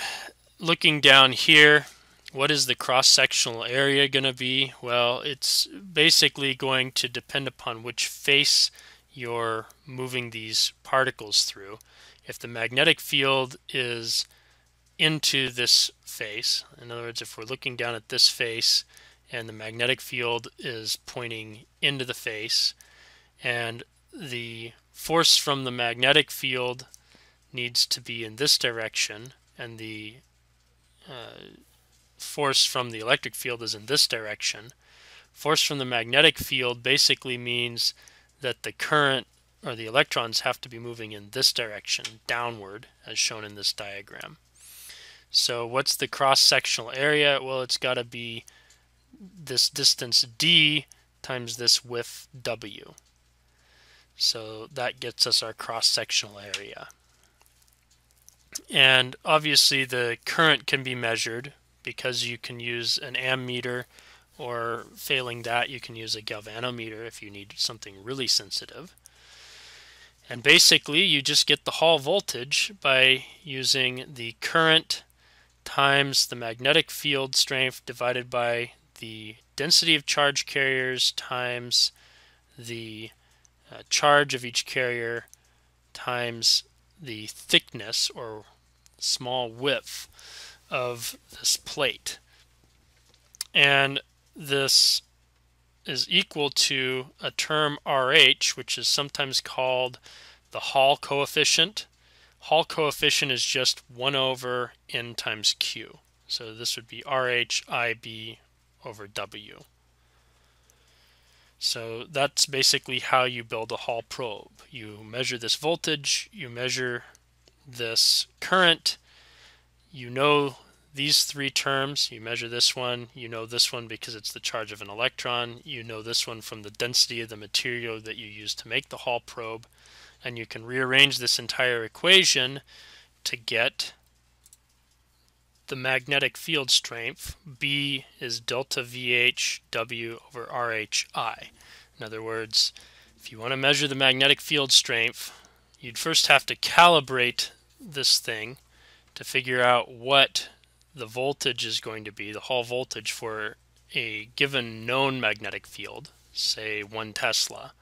looking down here, what is the cross-sectional area going to be? Well, it's basically going to depend upon which face you're moving these particles through. If the magnetic field is into this face, in other words, if we're looking down at this face and the magnetic field is pointing into the face, and the force from the magnetic field needs to be in this direction, and the force from the electric field is in this direction. Force from the magnetic field basically means that the current or the electrons have to be moving in this direction, downward, as shown in this diagram. So what's the cross-sectional area? Well, it's got to be this distance d times this width w. So that gets us our cross-sectional area. And obviously the current can be measured because you can use an ammeter, or failing that you can use a galvanometer if you need something really sensitive. And basically you just get the Hall voltage by using the current times the magnetic field strength divided by the density of charge carriers times the charge of each carrier times the thickness or small width of this plate. And this is equal to a term RH, which is sometimes called the Hall coefficient. Hall coefficient is just 1 over N times Q. So this would be RH IB over W. So that's basically how you build a Hall probe. You measure this voltage, you measure this current, you know these three terms, you measure this one, you know this one because it's the charge of an electron, you know this one from the density of the material that you use to make the Hall probe, and you can rearrange this entire equation to get the magnetic field strength, B is delta VH W over RHI. In other words, if you want to measure the magnetic field strength, you'd first have to calibrate this thing to figure out what the voltage is going to be, the Hall voltage for a given known magnetic field, say 1 Tesla.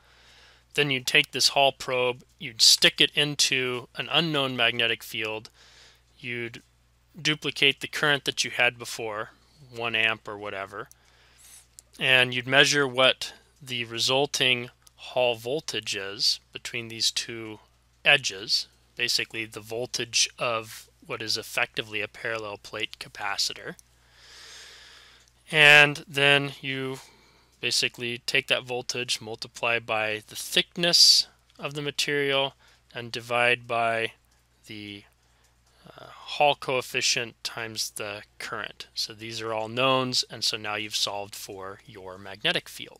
Then you'd take this Hall probe, you'd stick it into an unknown magnetic field, you'd duplicate the current that you had before, 1 amp or whatever, and you'd measure what the resulting Hall voltage is between these two edges, basically the voltage of what is effectively a parallel plate capacitor. And then you basically take that voltage, multiply by the thickness of the material, and divide by the Hall coefficient times the current. So these are all knowns, and so now you've solved for your magnetic field.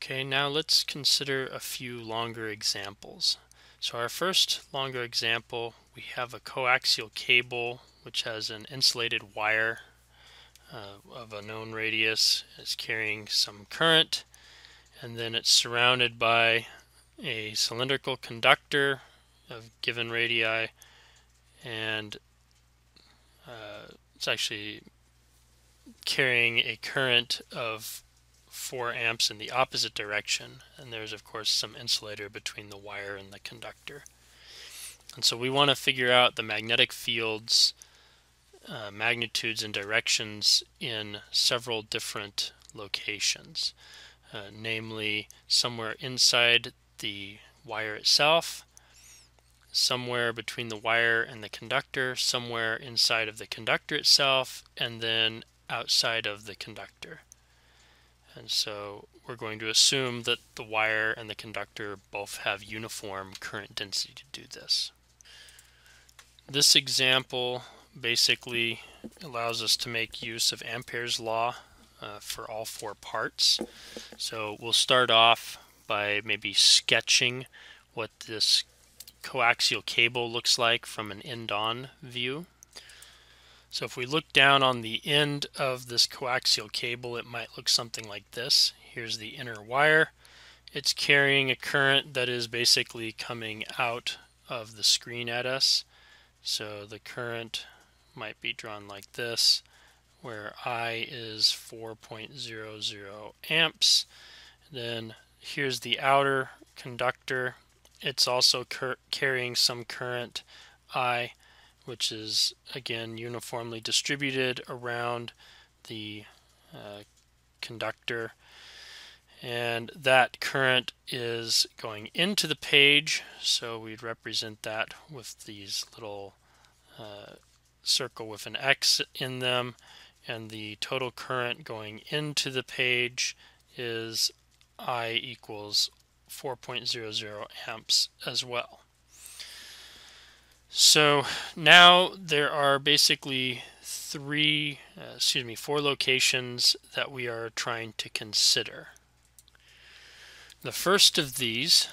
Okay, now let's consider a few longer examples. So our first longer example, we have a coaxial cable which has an insulated wire of a known radius. It's carrying some current, and then it's surrounded by a cylindrical conductor of given radii, and it's actually carrying a current of 4 amps in the opposite direction, and there's of course some insulator between the wire and the conductor. And so we want to figure out the magnetic field's magnitudes and directions in several different locations, namely somewhere inside the wire itself, somewhere between the wire and the conductor, somewhere inside of the conductor itself, and then outside of the conductor. And so we're going to assume that the wire and the conductor both have uniform current density to do this. This example basically allows us to make use of Ampere's law for all 4 parts. So we'll start off by maybe sketching what this coaxial cable looks like from an end-on view. So if we look down on the end of this coaxial cable, it might look something like this. Here's the inner wire. It's carrying a current that is basically coming out of the screen at us. So the current might be drawn like this, where I is 4.00 amps. Then here's the outer conductor. It's also carrying some current I, which is again uniformly distributed around the conductor, and that current is going into the page, so we'd represent that with these little circle with an X in them, and the total current going into the page is I equals 4.00 amps as well. So now there are basically four locations that we are trying to consider. The first of these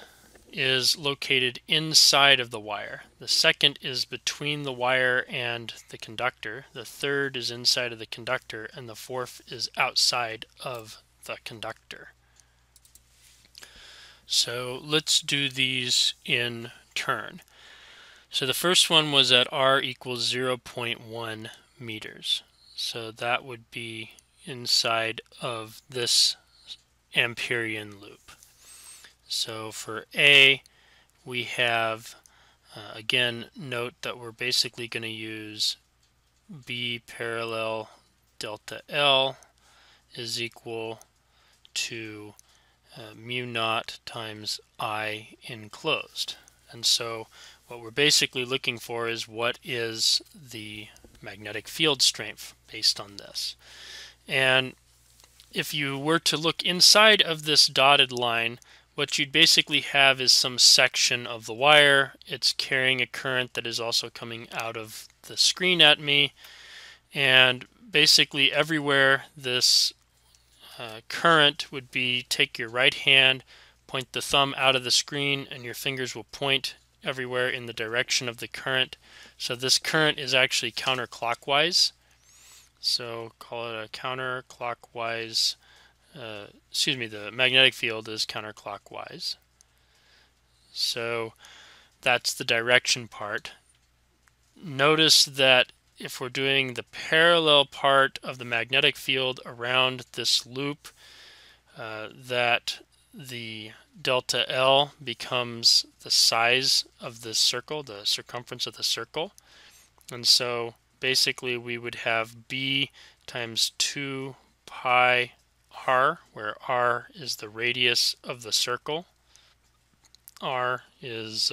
is located inside of the wire. The second is between the wire and the conductor. The third is inside of the conductor, and the fourth is outside of the conductor. So let's do these in turn. So the first one was at r equals 0.1 meters. So that would be inside of this Amperian loop. So for A, we have, again, note that we're basically going to use B parallel delta L is equal to mu naught times I enclosed. And so what we're basically looking for is what is the magnetic field strength based on this. And if you were to look inside of this dotted line, what you'd basically have is some section of the wire. It's carrying a current that is also coming out of the screen at me. And basically everywhere this current would be, take your right hand, point the thumb out of the screen, and your fingers will point everywhere in the direction of the current. So this current is actually counterclockwise. So call it a counterclockwise, the magnetic field is counterclockwise. So that's the direction part. Notice that if we're doing the parallel part of the magnetic field around this loop, that the delta L becomes the size of the circle, the circumference of the circle. And so basically we would have B times 2 pi r, where r is the radius of the circle. R is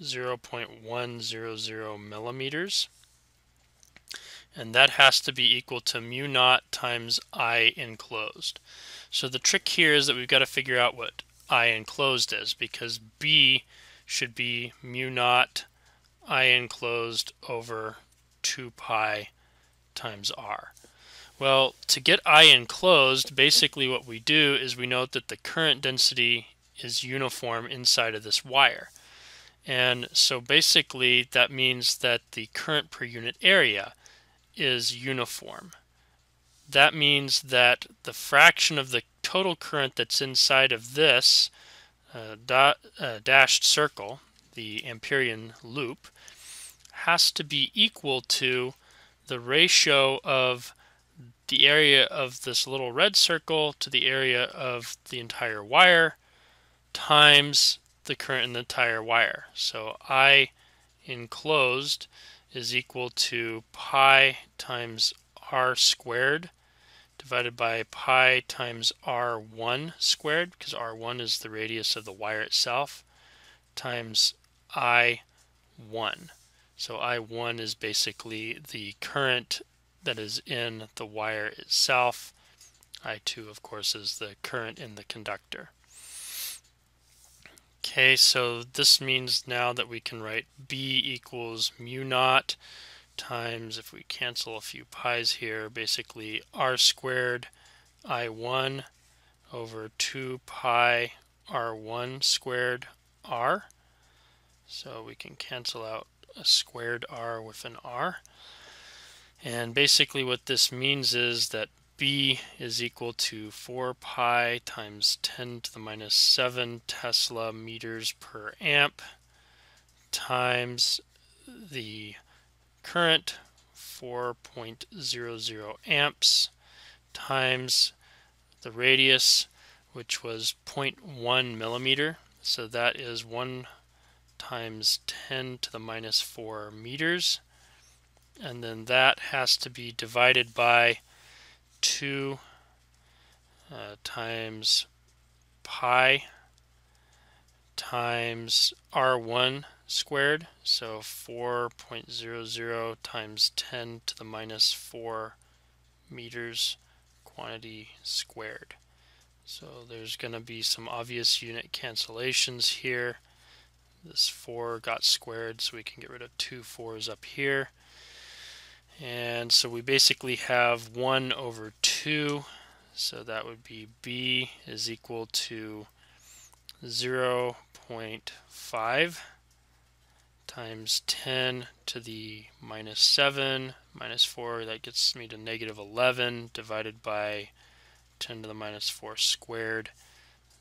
0.100 millimeters. And that has to be equal to mu naught times I enclosed. So the trick here is that we've got to figure out what I enclosed is, because B should be mu naught I enclosed over 2 pi times r. Well, to get I enclosed, basically what we do is we note that the current density is uniform inside of this wire. And so basically that means that the current per unit area is uniform. That means that the fraction of the total current that's inside of this dashed circle, the Amperian loop, has to be equal to the ratio of the area of this little red circle to the area of the entire wire times the current in the entire wire. So I enclosed is equal to pi times r squared divided by pi times r1 squared, because r1 is the radius of the wire itself, times I1. So I1 is basically the current that is in the wire itself. I2, of course, is the current in the conductor. Okay, so this means now that we can write B equals mu naught times, if we cancel a few pi's here, basically r squared I1 over 2 pi r1 squared r. So we can cancel out a squared r with an r. And basically what this means is that B is equal to 4 pi times 10 to the minus 7 Tesla meters per amp times the current, 4.00 amps, times the radius, which was 0.1 millimeter. So that is 1 times 10 to the minus 4 meters. And then that has to be divided by 2 times pi times r1 squared, so 4.00 times 10 to the minus 4 meters quantity squared. So there's going to be some obvious unit cancellations here. This 4 got squared, so we can get rid of 2 4's up here. And so we basically have 1 over 2. So that would be B is equal to 0.5 times 10 to the minus 7 minus 4. That gets me to negative 11 divided by 10 to the minus 4 squared.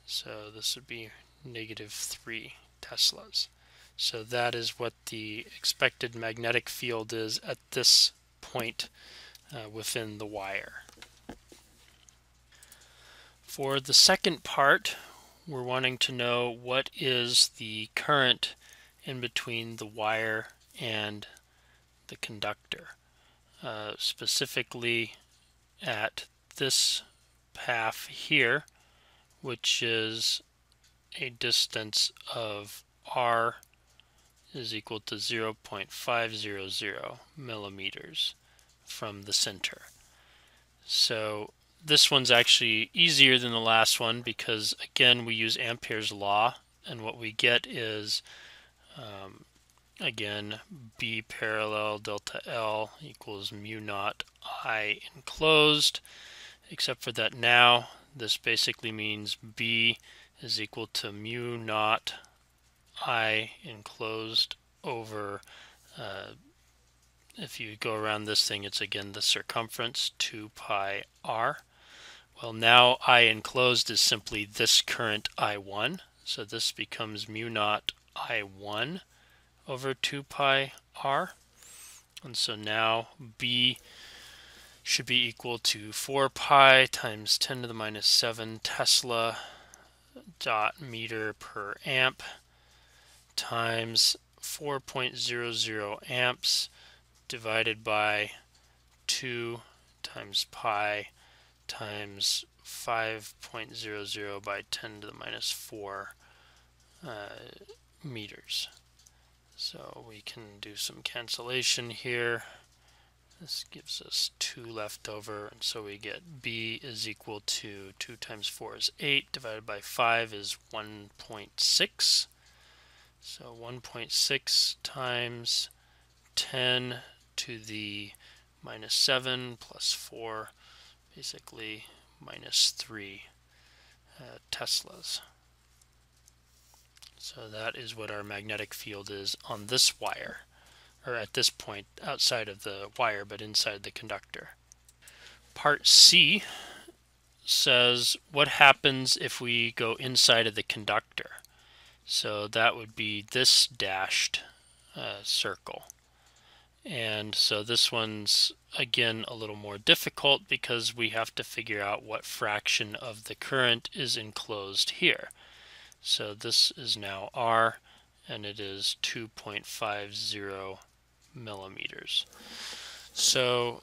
So this would be negative 3 Teslas. So that is what the expected magnetic field is at this point within the wire. For the second part, we're wanting to know what is the current in between the wire and the conductor. Specifically at this path here, which is a distance of r is equal to 0.500 millimeters from the center. So this one's actually easier than the last one because, again, we use Ampere's law, and what we get is, again, B parallel delta L equals mu naught I enclosed, except for that now this basically means B is equal to mu naught I enclosed over, if you go around this thing, it's again the circumference, 2 pi r. Well, now I enclosed is simply this current I1, so this becomes mu naught I1 over 2 pi r. And so now B should be equal to 4 pi times 10 to the minus 7 Tesla dot meter per amp times 4.00 amps divided by 2 times pi times 5.00 by 10 to the minus 4 meters. So we can do some cancellation here. This gives us 2 left over, and so we get B is equal to 2 times 4 is 8, divided by 5 is 1.6. So 1.6 times 10 to the minus 7 plus 4, basically minus 3 Teslas. So that is what our magnetic field is on this wire, or at this point outside of the wire but inside the conductor. Part C says what happens if we go inside of the conductor. So that would be this dashed circle. And so this one's again a little more difficult because we have to figure out what fraction of the current is enclosed here. So this is now R, and it is 2.50 millimeters. So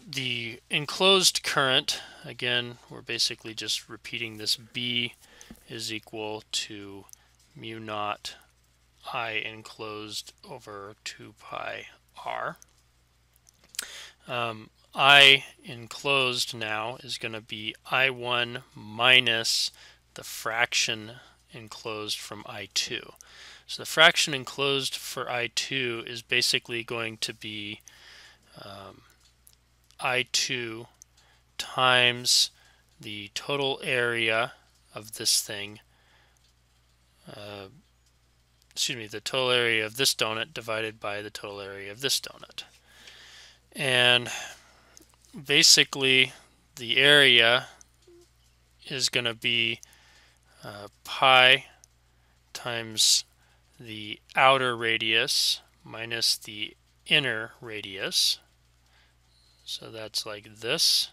the enclosed current, again, we're basically just repeating this, B is equal to mu naught I enclosed over 2 pi r. I enclosed now is going to be I1 minus the fraction enclosed from I2. So the fraction enclosed for I2 is basically going to be I2 times the total area of this thing, the total area of this donut divided by the total area of this donut. And basically the area is going to be pi times the outer radius minus the inner radius. So that's like this,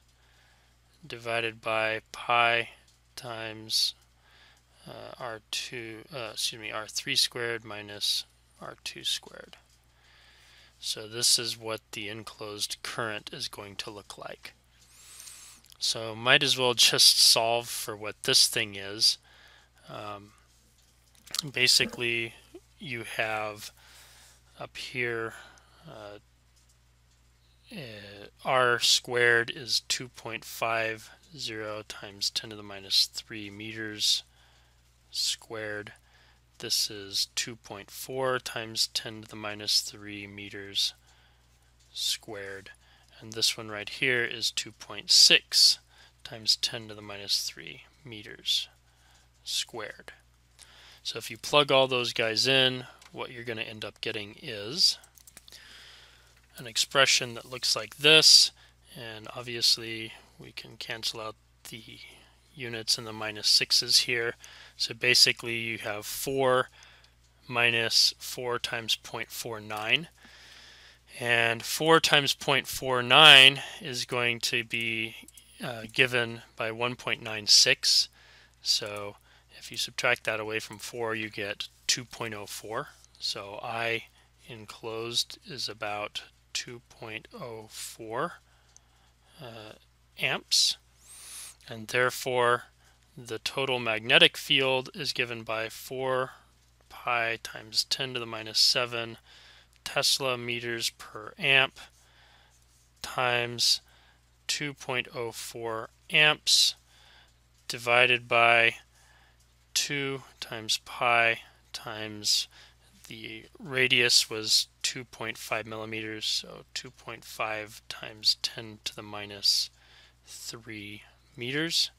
divided by pi times R3 squared minus R2 squared. So this is what the enclosed current is going to look like. So might as well just solve for what this thing is. Basically, you have up here R squared is 2.50 times 10 to the minus 3 meters squared this is 2.4 times 10 to the minus 3 meters squared. And this one right here is 2.6 times 10 to the minus 3 meters squared. So if you plug all those guys in, what you're going to end up getting is an expression that looks like this, and obviously we can cancel out the units and the minus 6's here. So basically you have 4 minus 4 times 0.49, and 4 times 0.49 is going to be given by 1.96. So if you subtract that away from 4, you get 2.04. So I enclosed is about 2.04 amps, and therefore the total magnetic field is given by 4 pi times 10 to the minus 7 Tesla meters per amp times 2.04 amps divided by 2 times pi times the radius was 2.5 millimeters, so 2.5 times 10 to the minus 3 meters.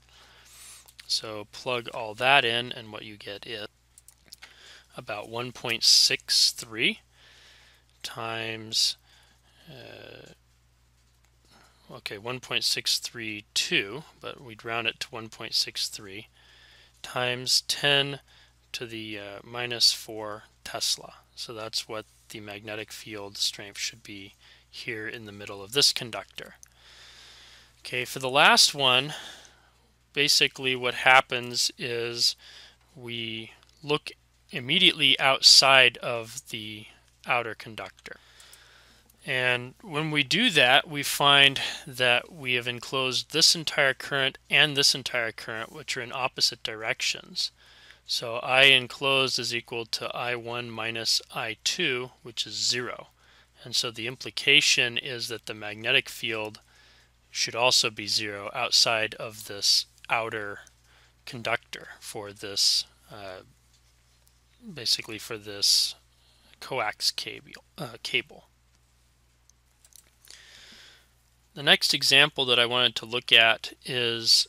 So plug all that in, and what you get is about 1.63 times 1.632, but we'd round it to 1.63 times 10 to the minus 4 Tesla. So that's what the magnetic field strength should be here in the middle of this conductor. Okay, for the last one, basically what happens is we look immediately outside of the outer conductor. And when we do that, we find that we have enclosed this entire current and this entire current, which are in opposite directions. So I enclosed is equal to I1 minus I2, which is 0. And so the implication is that the magnetic field should also be 0 outside of this outer conductor for this, basically for this coax cable. The next example that I wanted to look at is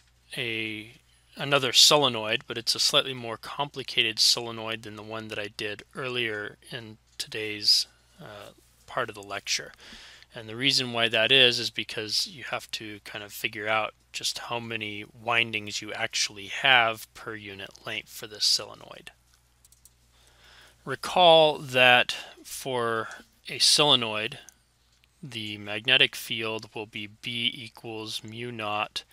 another solenoid, but it's a slightly more complicated solenoid than the one that I did earlier in today's part of the lecture. And the reason why that is because you have to kind of figure out just how many windings you actually have per unit length for this solenoid. Recall that for a solenoid, the magnetic field will be B equals mu naught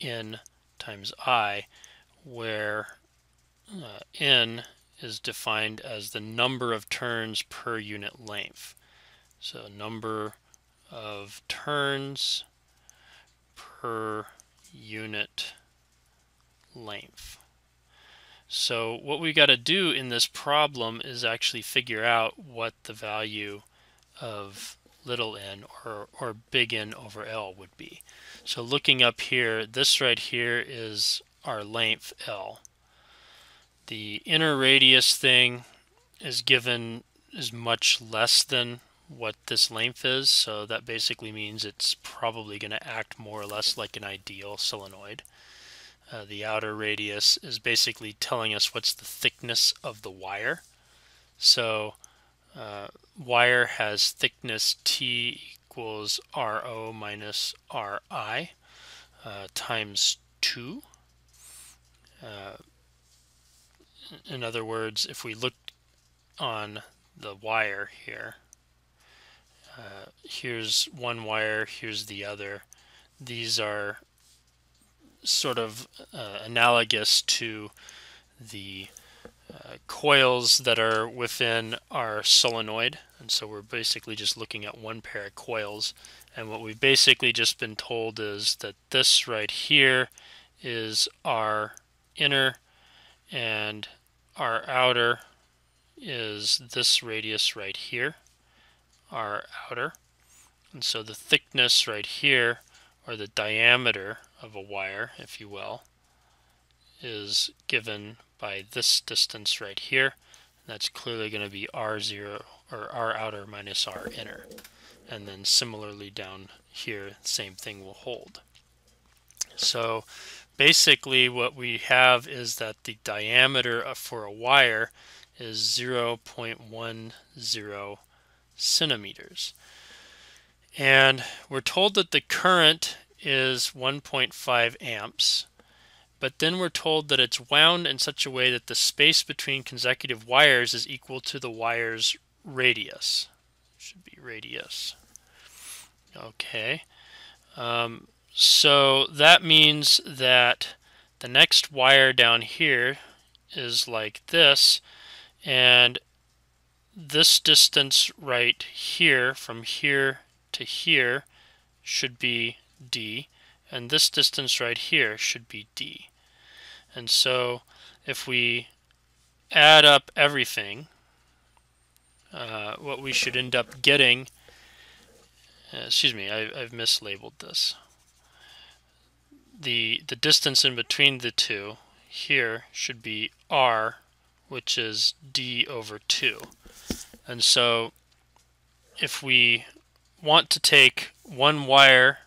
N times I, where N is defined as the number of turns per unit length. So number of turns per unit length. So what we got to do in this problem is actually figure out what the value of little n or big N over L would be. So looking up here, this right here is our length L. The inner radius thing is given is much less than what this length is, so that basically means it's probably going to act more or less like an ideal solenoid. The outer radius is basically telling us what's the thickness of the wire. So wire has thickness T equals RO minus RI times 2. In other words, if we look on the wire here, here's one wire, here's the other. These are sort of analogous to the coils that are within our solenoid, and so we're basically just looking at one pair of coils, and what we've basically just been told is that this right here is our inner and our outer is this radius right here, our outer, and so the thickness right here, or the diameter of a wire, if you will, is given by this distance right here. That's clearly going to be R0 or R outer minus R inner. And then similarly down here, same thing will hold. So basically what we have is that the diameter for a wire is 0.10 centimeters. And we're told that the current is 1.5 amps, but then we're told that it's wound in such a way that the space between consecutive wires is equal to the wire's radius. It should be radius. Okay. So that means that the next wire down here is like this, and this distance right here, from here to here, should be D, and this distance right here should be D. And so if we add up everything, what we should end up getting, excuse me, I've mislabeled this. The distance in between the two here should be R, which is D over 2. And so if we want to take one wire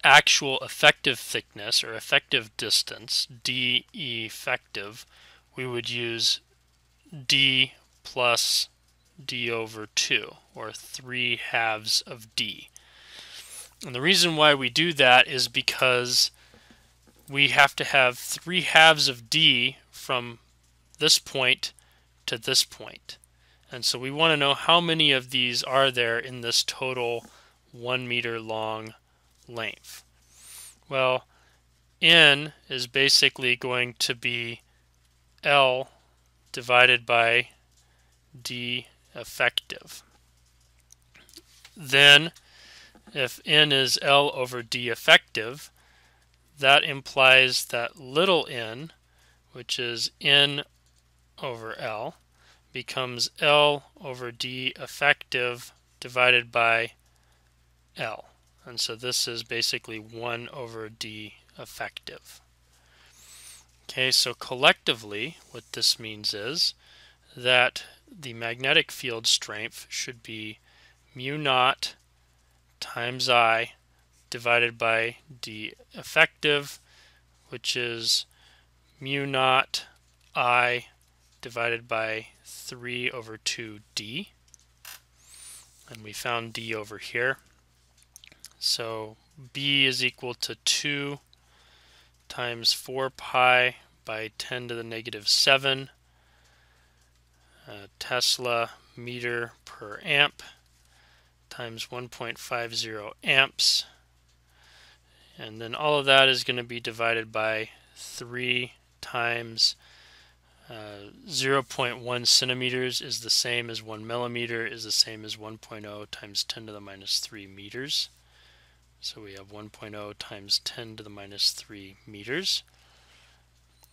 actual effective thickness or effective distance, D effective, we would use D plus D over 2, or 3/2 of D. And the reason why we do that is because we have to have 3/2 of D from this point to this point. And so we want to know how many of these are there in this total 1 meter long length. Well, N is basically going to be L divided by D effective. Then, if N is L over D effective, that implies that little n, which is N over L, becomes L over D effective divided by L. And so this is basically 1 over D effective. Okay, so collectively what this means is that the magnetic field strength should be mu naught times I divided by D effective, which is mu naught I divided by 3 over 2D. And we found D over here. So B is equal to 2 times 4 pi by 10 to the negative 7 Tesla meter per amp times 1.50 amps. And then all of that is going to be divided by 3 times 0.1 centimeters is the same as 1 millimeter is the same as 1.0 times 10 to the minus 3 meters. So we have 1.0 times 10 to the minus 3 meters.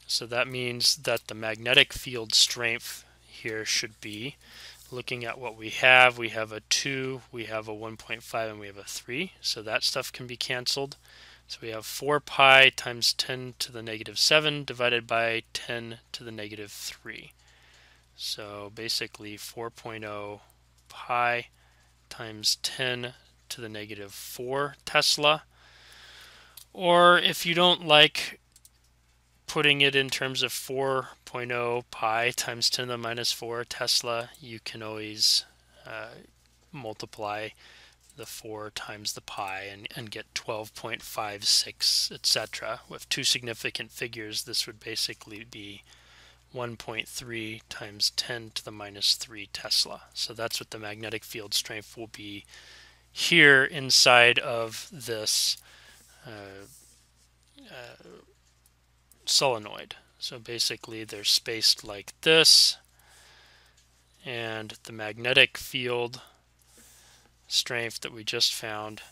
So that means that the magnetic field strength here should be, looking at what we have a 2, we have a 1.5, and we have a 3. So that stuff can be canceled. So we have 4 pi times 10 to the negative 7 divided by 10 to the negative 3. So basically 4.0 pi times 10 to the negative 4 Tesla. Or if you don't like putting it in terms of 4.0 pi times 10 to the minus 4 Tesla, you can always multiply the 4 times the pi and get 12.56, etc. With two significant figures, this would basically be 1.3 times 10 to the minus 3 Tesla. So that's what the magnetic field strength will be here inside of this solenoid. So basically they're spaced like this, and the magnetic field strength that we just found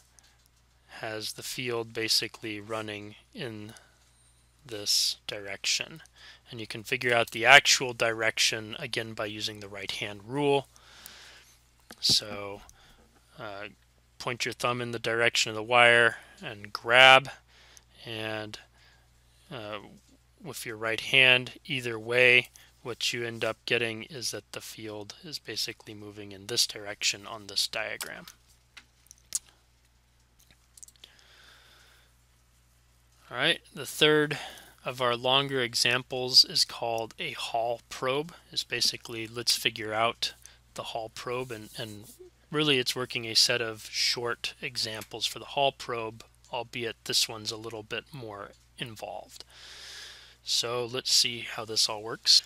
has the field basically running in this direction. And you can figure out the actual direction again by using the right hand rule. So point your thumb in the direction of the wire and grab, and with your right hand either way what you end up getting is that the field is basically moving in this direction on this diagram. All right, the third of our longer examples is called a Hall probe. It's basically, let's figure out the Hall probe, and really it's working a set of short examples for the Hall probe, albeit this one's a little bit more involved. So let's see how this all works.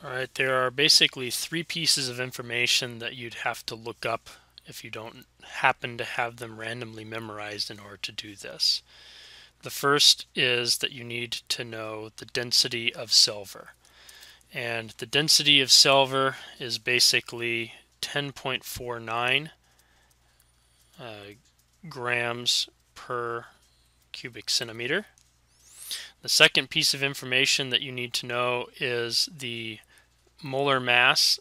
All right, there are basically three pieces of information that you'd have to look up if you don't happen to have them randomly memorized in order to do this. The first is that you need to know the density of silver. And the density of silver is basically 10.49 grams per cubic centimeter. The second piece of information that you need to know is the molar mass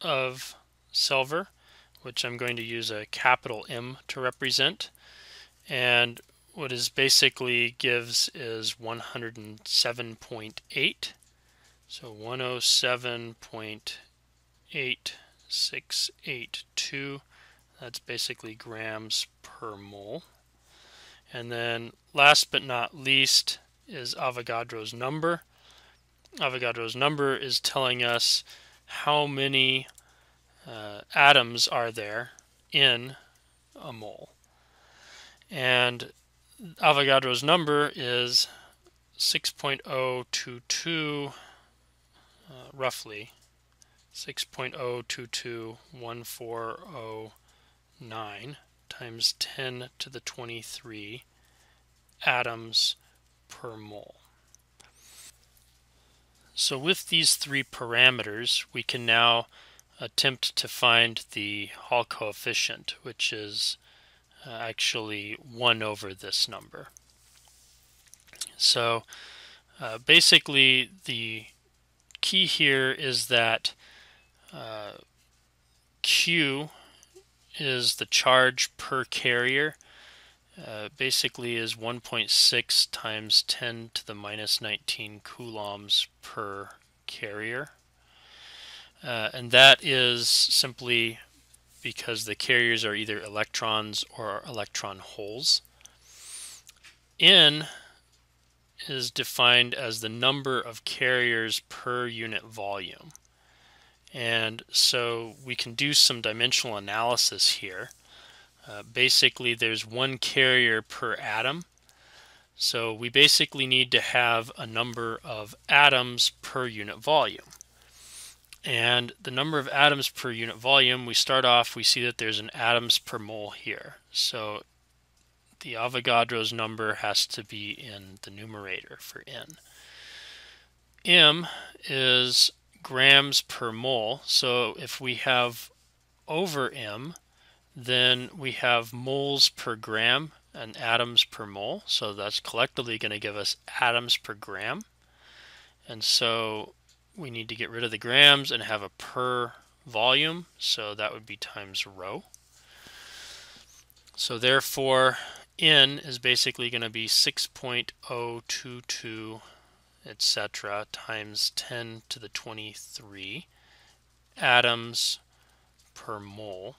of silver, which I'm going to use a capital M to represent. And what is basically gives is 107.8. So 107.8682. That's basically grams per mole. And then last but not least is Avogadro's number. Avogadro's number is telling us how many atoms are there in a mole. And Avogadro's number is 6.022, roughly 6.0221409 times 10 to the 23 atoms per mole. So with these three parameters, we can now attempt to find the Hall coefficient, which is actually 1 over this number. So basically the key here is that Q is the charge per carrier, basically is 1.6 times 10 to the minus 19 coulombs per carrier. And that is simply because the carriers are either electrons or electron holes. N is defined as the number of carriers per unit volume. And so we can do some dimensional analysis here. Basically, there's one carrier per atom. So we basically need to have a number of atoms per unit volume. And the number of atoms per unit volume, we start off, we see that there's an atoms per mole here. So the Avogadro's number has to be in the numerator for N. M is grams per mole. So if we have over M, then we have moles per gram and atoms per mole. So that's collectively going to give us atoms per gram. And so we need to get rid of the grams and have a per volume. So that would be times rho. So therefore, N is basically going to be 6.022, etc., times 10 to the 23 atoms per mole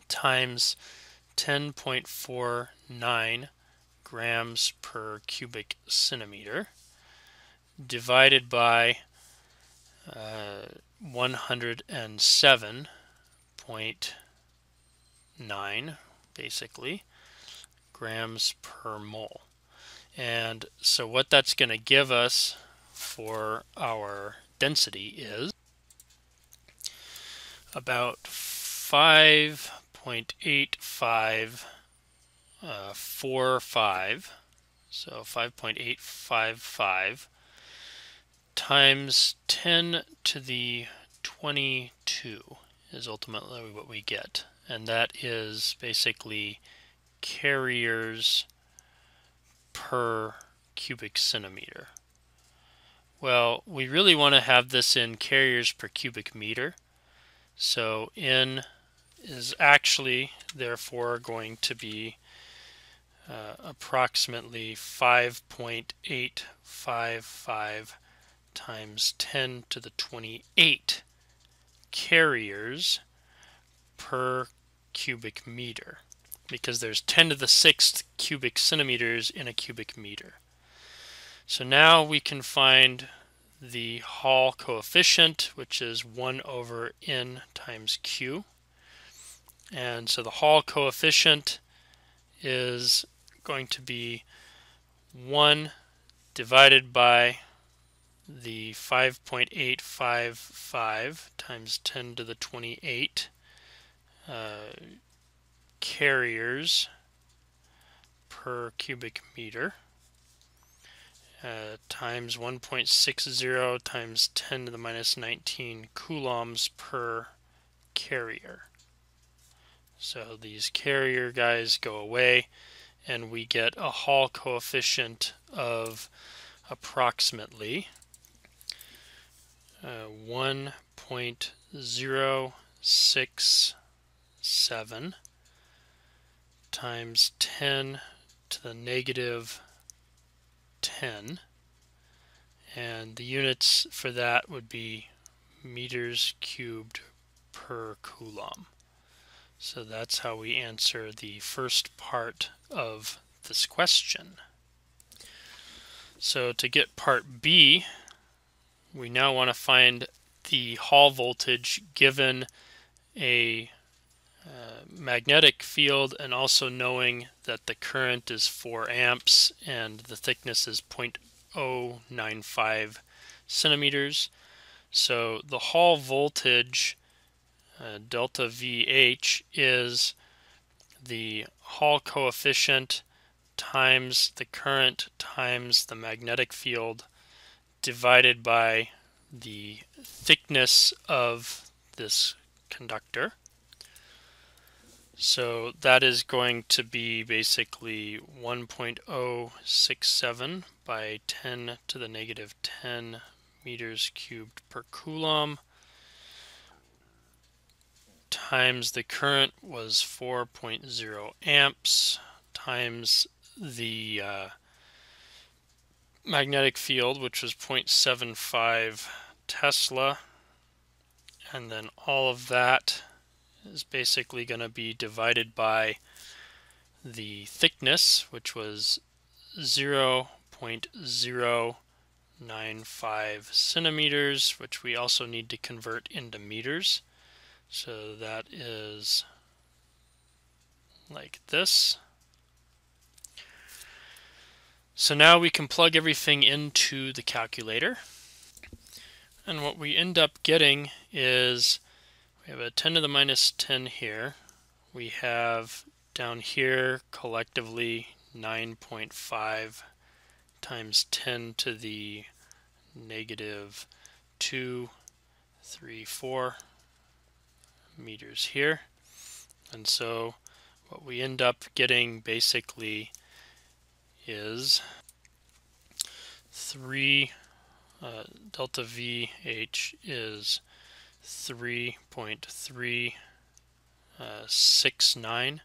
times 10.49 grams per cubic centimeter divided by 107.9 basically grams per mole. And so what that's going to give us for our density is about 5.8545, so 5.855 times 10 to the 22 is ultimately what we get. And that is basically carriers per cubic centimeter. Well, we really want to have this in carriers per cubic meter. So N is actually therefore going to be approximately 5.855 times 10 to the 28 carriers per cubic meter, because there's 10 to the 6th cubic centimeters in a cubic meter. So now we can find the Hall coefficient, which is 1 over N times Q. And so the Hall coefficient is going to be 1 divided by the 5.855 times 10 to the 28 carriers per cubic meter times 1.60 times 10 to the minus 19 coulombs per carrier. So these carrier guys go away, and we get a Hall coefficient of approximately 1.067 times 10 to the negative 10, and the units for that would be meters cubed per coulomb. So that's how we answer the first part of this question. So to get part B, we now want to find the Hall voltage given a magnetic field, and also knowing that the current is 4 amps and the thickness is 0.095 centimeters. So the Hall voltage, delta VH, is the Hall coefficient times the current times the magnetic field divided by the thickness of this conductor. So that is going to be basically 1.067 by 10 to the negative 10 meters cubed per coulomb times the current was 4.0 amps times the magnetic field, which was 0.75 Tesla, and then all of that is basically going to be divided by the thickness, which was 0.095 centimeters, which we also need to convert into meters. So that is like this. So now we can plug everything into the calculator, and what we end up getting is we have a 10 to the minus 10 here. We have down here collectively 9.5 times 10 to the negative 2, 3, 4 meters here. And so what we end up getting basically is 3 delta VH is 3.369.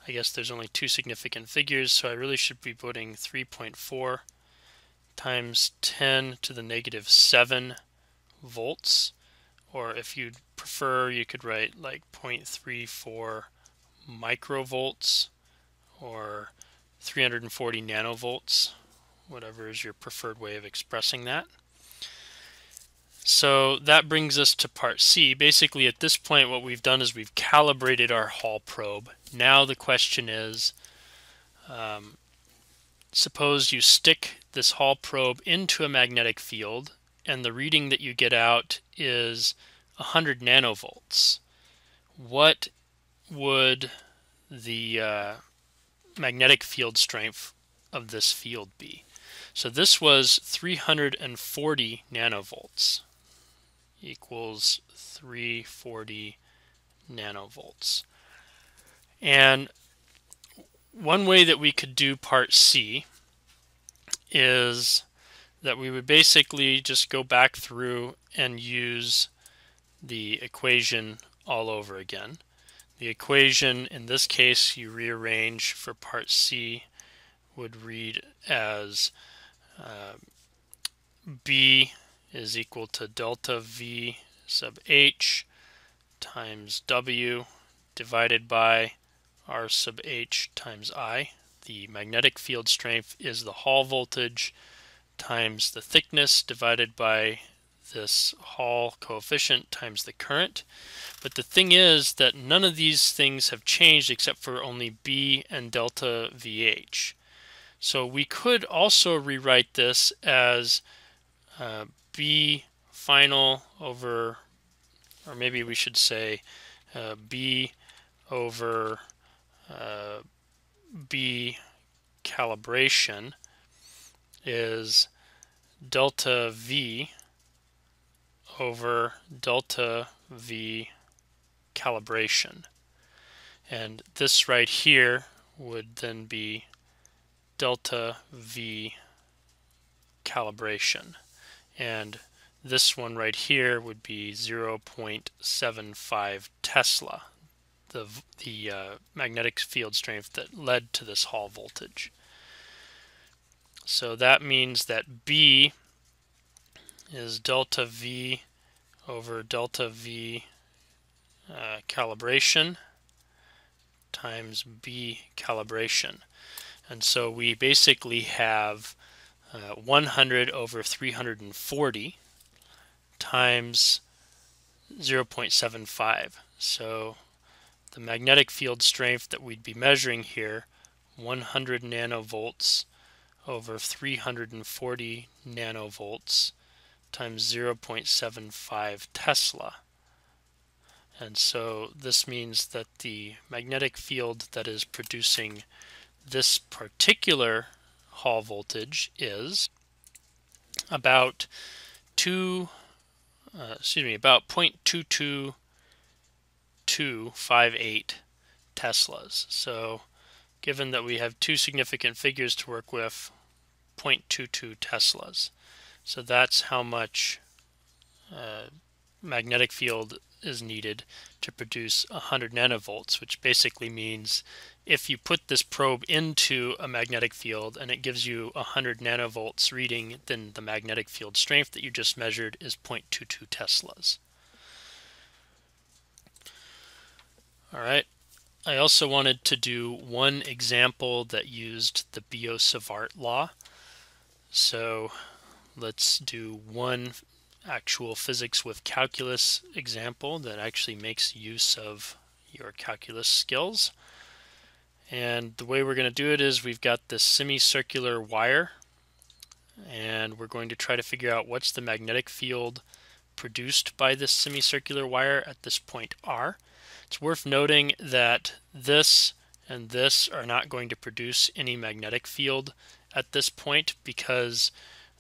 I guess there's only two significant figures, so I really should be putting 3.4 times 10 to the negative 7 volts, or if you'd prefer, you could write like 0.34 microvolts or 340 nanovolts, whatever is your preferred way of expressing that. So that brings us to part C. Basically at this point what we've done is we've calibrated our Hall probe. Now the question is, suppose you stick this Hall probe into a magnetic field and the reading that you get out is 100 nanovolts. What would the magnetic field strength of this field be? So this was 340 nanovolts equals 340 nanovolts. And one way that we could do part C is that we would basically just go back through and use the equation all over again. The equation in this case you rearrange for part C would read as B is equal to delta V sub H times W divided by R sub H times I. The magnetic field strength is the Hall voltage times the thickness divided by this Hall coefficient times the current. But the thing is that none of these things have changed except for only B and delta VH. So we could also rewrite this as B final over, or maybe we should say B over B calibration is delta V over delta V calibration. And this right here would then be delta V calibration. And this one right here would be 0.75 Tesla, the magnetic field strength that led to this Hall voltage. So that means that B is delta V over delta V calibration times B calibration. And so we basically have 100 over 340 times 0.75. So the magnetic field strength that we'd be measuring here, 100 nanovolts over 340 nanovolts times 0.75 Tesla. And so this means that the magnetic field that is producing this particular Hall voltage is about 0.22258 Teslas. So given that we have two significant figures to work with, 0.22 Teslas. So that's how much magnetic field is needed to produce 100 nanovolts, which basically means if you put this probe into a magnetic field and it gives you 100 nanovolts reading, then the magnetic field strength that you just measured is 0.22 Teslas. All right. I also wanted to do one example that used the Biot-Savart Law. So let's do one actual physics with calculus example that actually makes use of your calculus skills. And the way we're going to do it is we've got this semicircular wire, and we're going to try to figure out what's the magnetic field produced by this semicircular wire at this point R. It's worth noting that this and this are not going to produce any magnetic field at this point because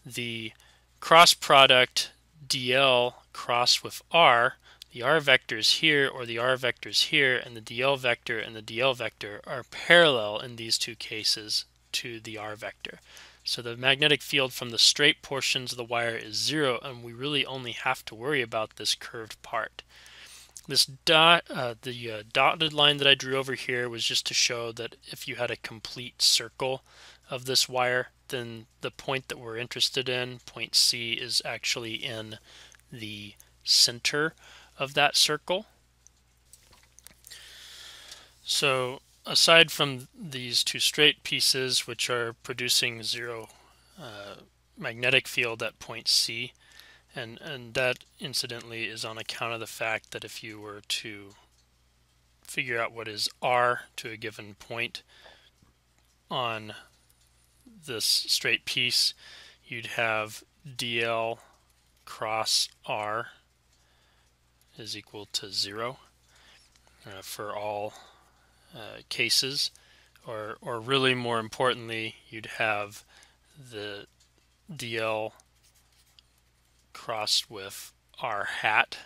the cross product dl cross with r, the r vectors here or the r vectors here, and the dl vector and the dl vector are parallel in these two cases to the r vector. So the magnetic field from the straight portions of the wire is 0, and we really only have to worry about this curved part. This the dotted line that I drew over here was just to show that if you had a complete circle of this wire, then the point that we're interested in, point C, is actually in the center of that circle. So aside from these two straight pieces, which are producing 0 magnetic field at point C, and that incidentally is on account of the fact that if you were to figure out what is R to a given point on this straight piece, you'd have dl cross R is equal to 0 for all cases, or really more importantly, you'd have the dl crossed with r hat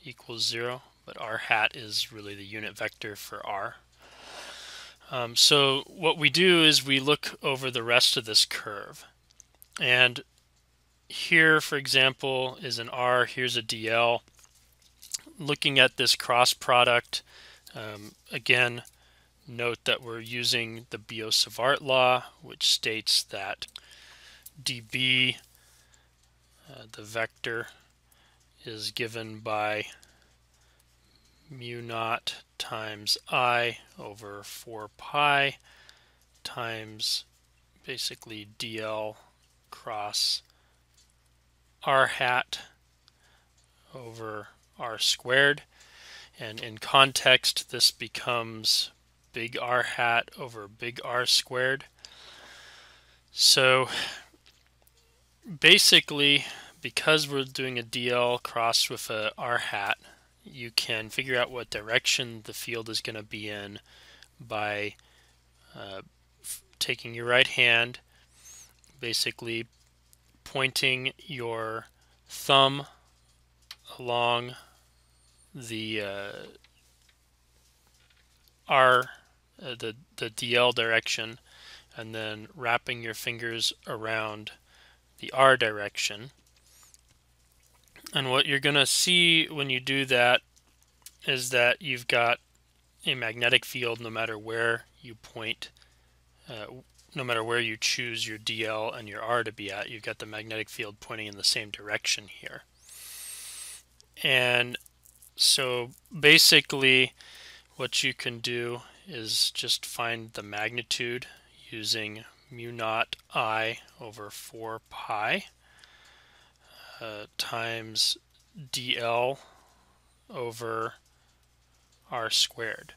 equals 0, but r hat is really the unit vector for r. So what we do is we look over the rest of this curve, and here, for example, is an r, here's a dl. Looking at this cross product, Again, note that we're using the Biot-Savart Law, which states that dB, the vector, is given by mu naught times I over 4 pi times basically dl cross r hat over r squared. And in context, this becomes big R hat over big R squared. So basically, because we're doing a dl crossed with a R hat, you can figure out what direction the field is going to be in by taking your right hand, basically pointing your thumb along the the dl direction, and then wrapping your fingers around the r direction. And what you're going to see when you do that is that you've got a magnetic field no matter where you point, no matter where you choose your dl and your r to be at. You've got the magnetic field pointing in the same direction here. And so basically what you can do is just find the magnitude using mu naught I over 4 pi times dl over r squared.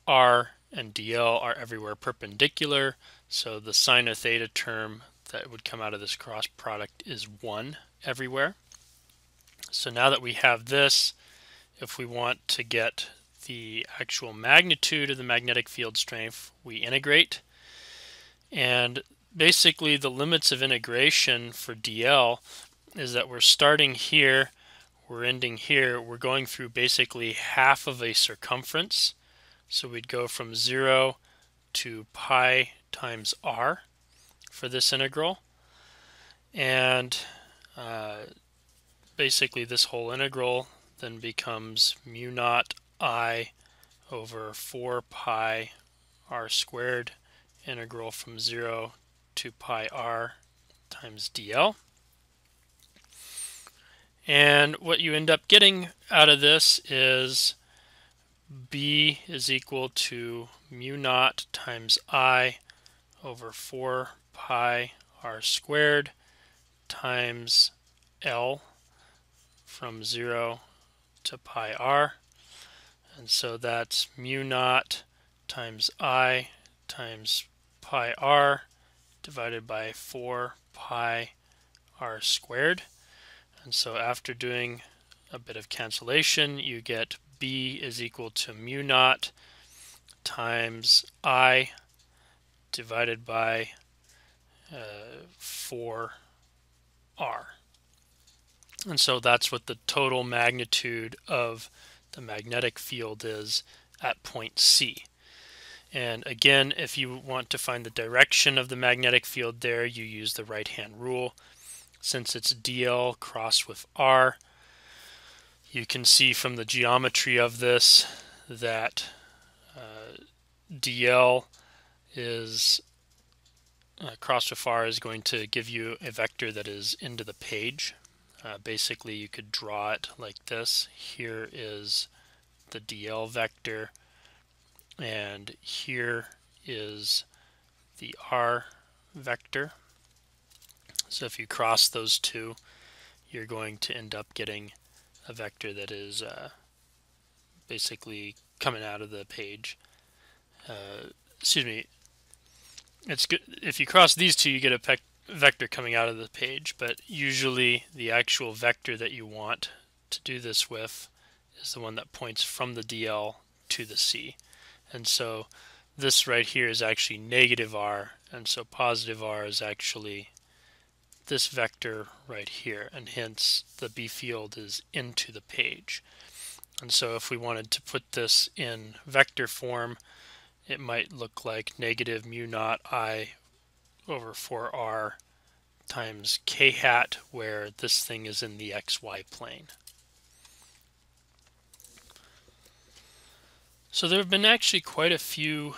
R and dl are everywhere perpendicular, so the sine of theta term that would come out of this cross product is 1 everywhere. So now that we have this, if we want to get the actual magnitude of the magnetic field strength, we integrate. And basically the limits of integration for dl is that we're starting here, we're ending here, we're going through basically half of a circumference. So we'd go from 0 to pi times r for this integral. And basically this whole integral then becomes mu naught I over 4 pi r squared integral from 0 to pi r times dl. And what you end up getting out of this is B is equal to mu naught times I over 4 pi r squared times L from 0 to pi r. And so that's mu naught times I times pi r divided by 4 pi r squared. And so after doing a bit of cancellation, you get B is equal to mu naught times I divided by 4r. And so that's what the total magnitude of the magnetic field is at point C. And again, if you want to find the direction of the magnetic field there, you use the right-hand rule. Since it's dl crossed with r, you can see from the geometry of this that dl is crossed with r is going to give you a vector that is into the page. Basically, you could draw it like this. Here is the dl vector, and here is the r vector. So if you cross those two, you're going to end up getting a vector that is basically coming out of the page. Excuse me. It's good if you cross these two, you get a vector coming out of the page, but usually the actual vector that you want to do this with is the one that points from the dl to the C. And so this right here is actually negative r, and so positive r is actually this vector right here, and hence the B field is into the page. And so if we wanted to put this in vector form, it might look like negative mu naught I over 4r times k hat, where this thing is in the xy plane. So there have been actually quite a few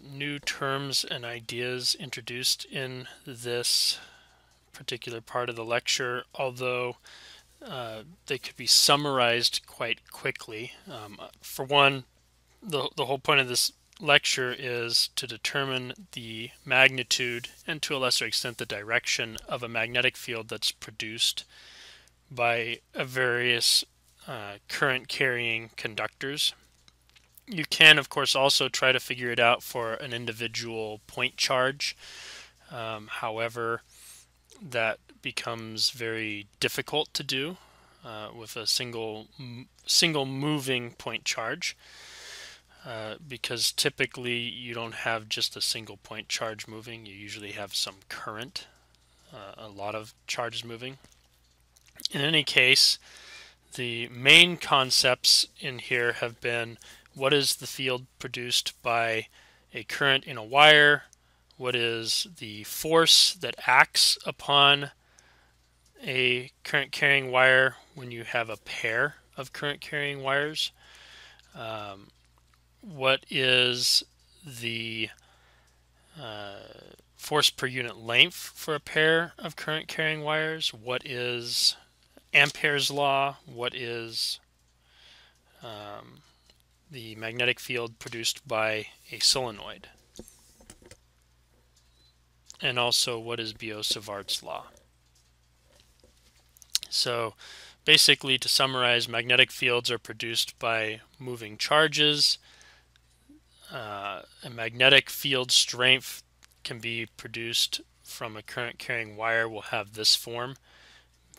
new terms and ideas introduced in this particular part of the lecture, although they could be summarized quite quickly. For one, the whole point of this lecture is to determine the magnitude and to a lesser extent the direction of a magnetic field that's produced by a various current carrying conductors. You can of course also try to figure it out for an individual point charge. However, that becomes very difficult to do with a single moving point charge. Because typically you don't have just a single point charge moving, you usually have some current, a lot of charges moving. In any case, the main concepts in here have been what is the field produced by a current in a wire, what is the force that acts upon a current carrying wire when you have a pair of current carrying wires, what is the force per unit length for a pair of current carrying wires, what is Ampere's law, what is the magnetic field produced by a solenoid, and also what is Biot-Savart's law. So basically, to summarize, magnetic fields are produced by moving charges. A magnetic field strength can be produced from a current carrying wire will have this form.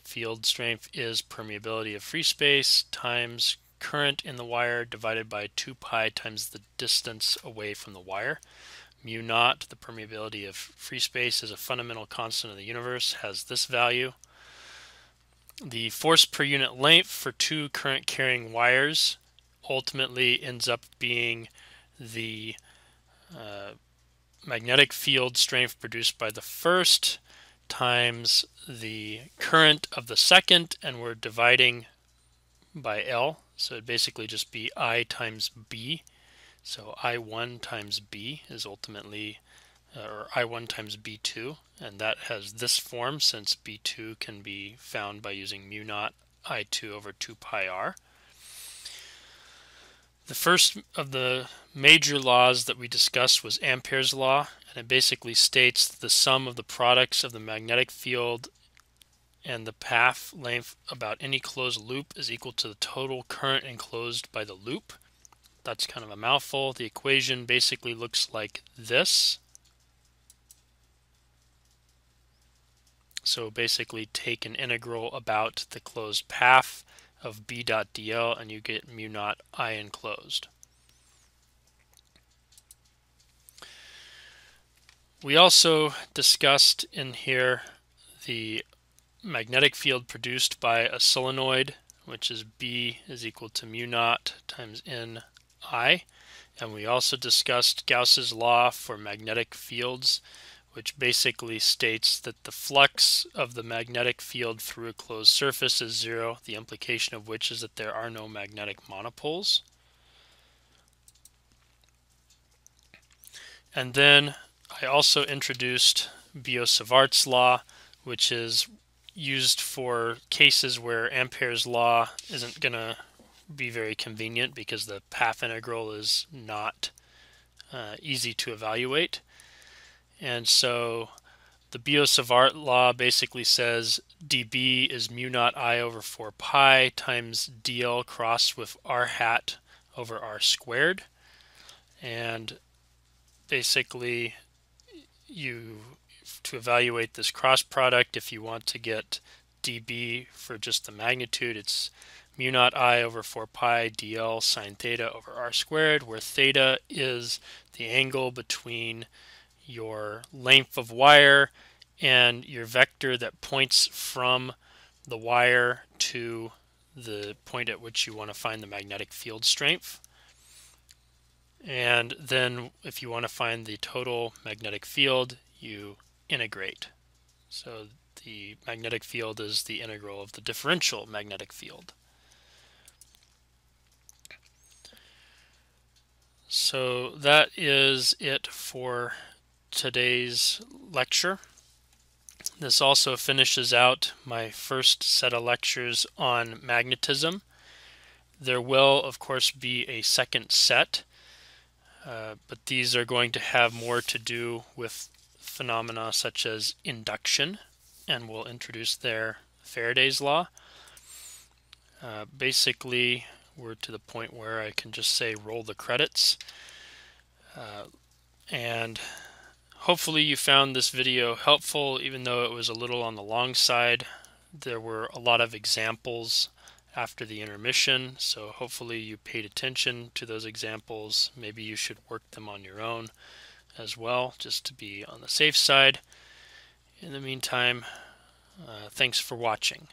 Field strength is permeability of free space times current in the wire divided by 2 pi times the distance away from the wire. Mu naught, the permeability of free space, is a fundamental constant of the universe, has this value. The force per unit length for two current carrying wires ultimately ends up being the magnetic field strength produced by the first times the current of the second, and we're dividing by L, so it'd basically just be I times B. So I1 times B is ultimately, or I1 times B2, and that has this form since B2 can be found by using mu naught I2 over 2 pi r. The first of the major laws that we discussed was Ampere's law, and it basically states the sum of the products of the magnetic field and the path length about any closed loop is equal to the total current enclosed by the loop. That's kind of a mouthful. The equation basically looks like this. So basically take an integral about the closed path of B dot dl and you get mu naught I enclosed. We also discussed in here the magnetic field produced by a solenoid, which is B is equal to mu naught times N I. And we also discussed Gauss's law for magnetic fields, which basically states that the flux of the magnetic field through a closed surface is zero, the implication of which is that there are no magnetic monopoles. And then I also introduced Biot-Savart's law, which is used for cases where Ampere's law isn't going to be very convenient because the path integral is not easy to evaluate. And so the Biot-Savart law basically says dB is mu naught I over 4 pi times dl crossed with r hat over r squared. And basically to evaluate this cross product, if you want to get dB for just the magnitude, it's mu naught I over 4 pi dl sine theta over r squared, where theta is the angle between your length of wire and your vector that points from the wire to the point at which you want to find the magnetic field strength. And then if you want to find the total magnetic field, you integrate. So the magnetic field is the integral of the differential magnetic field. So that is it for today's lecture. This also finishes out my first set of lectures on magnetism. There will, of course, be a second set, but these are going to have more to do with phenomena such as induction, and we'll introduce there Faraday's law. Basically, we're to the point where I can just say roll the credits. And hopefully you found this video helpful, even though it was a little on the long side. There were a lot of examples after the intermission, so hopefully you paid attention to those examples. Maybe you should work them on your own as well, just to be on the safe side. In the meantime, thanks for watching.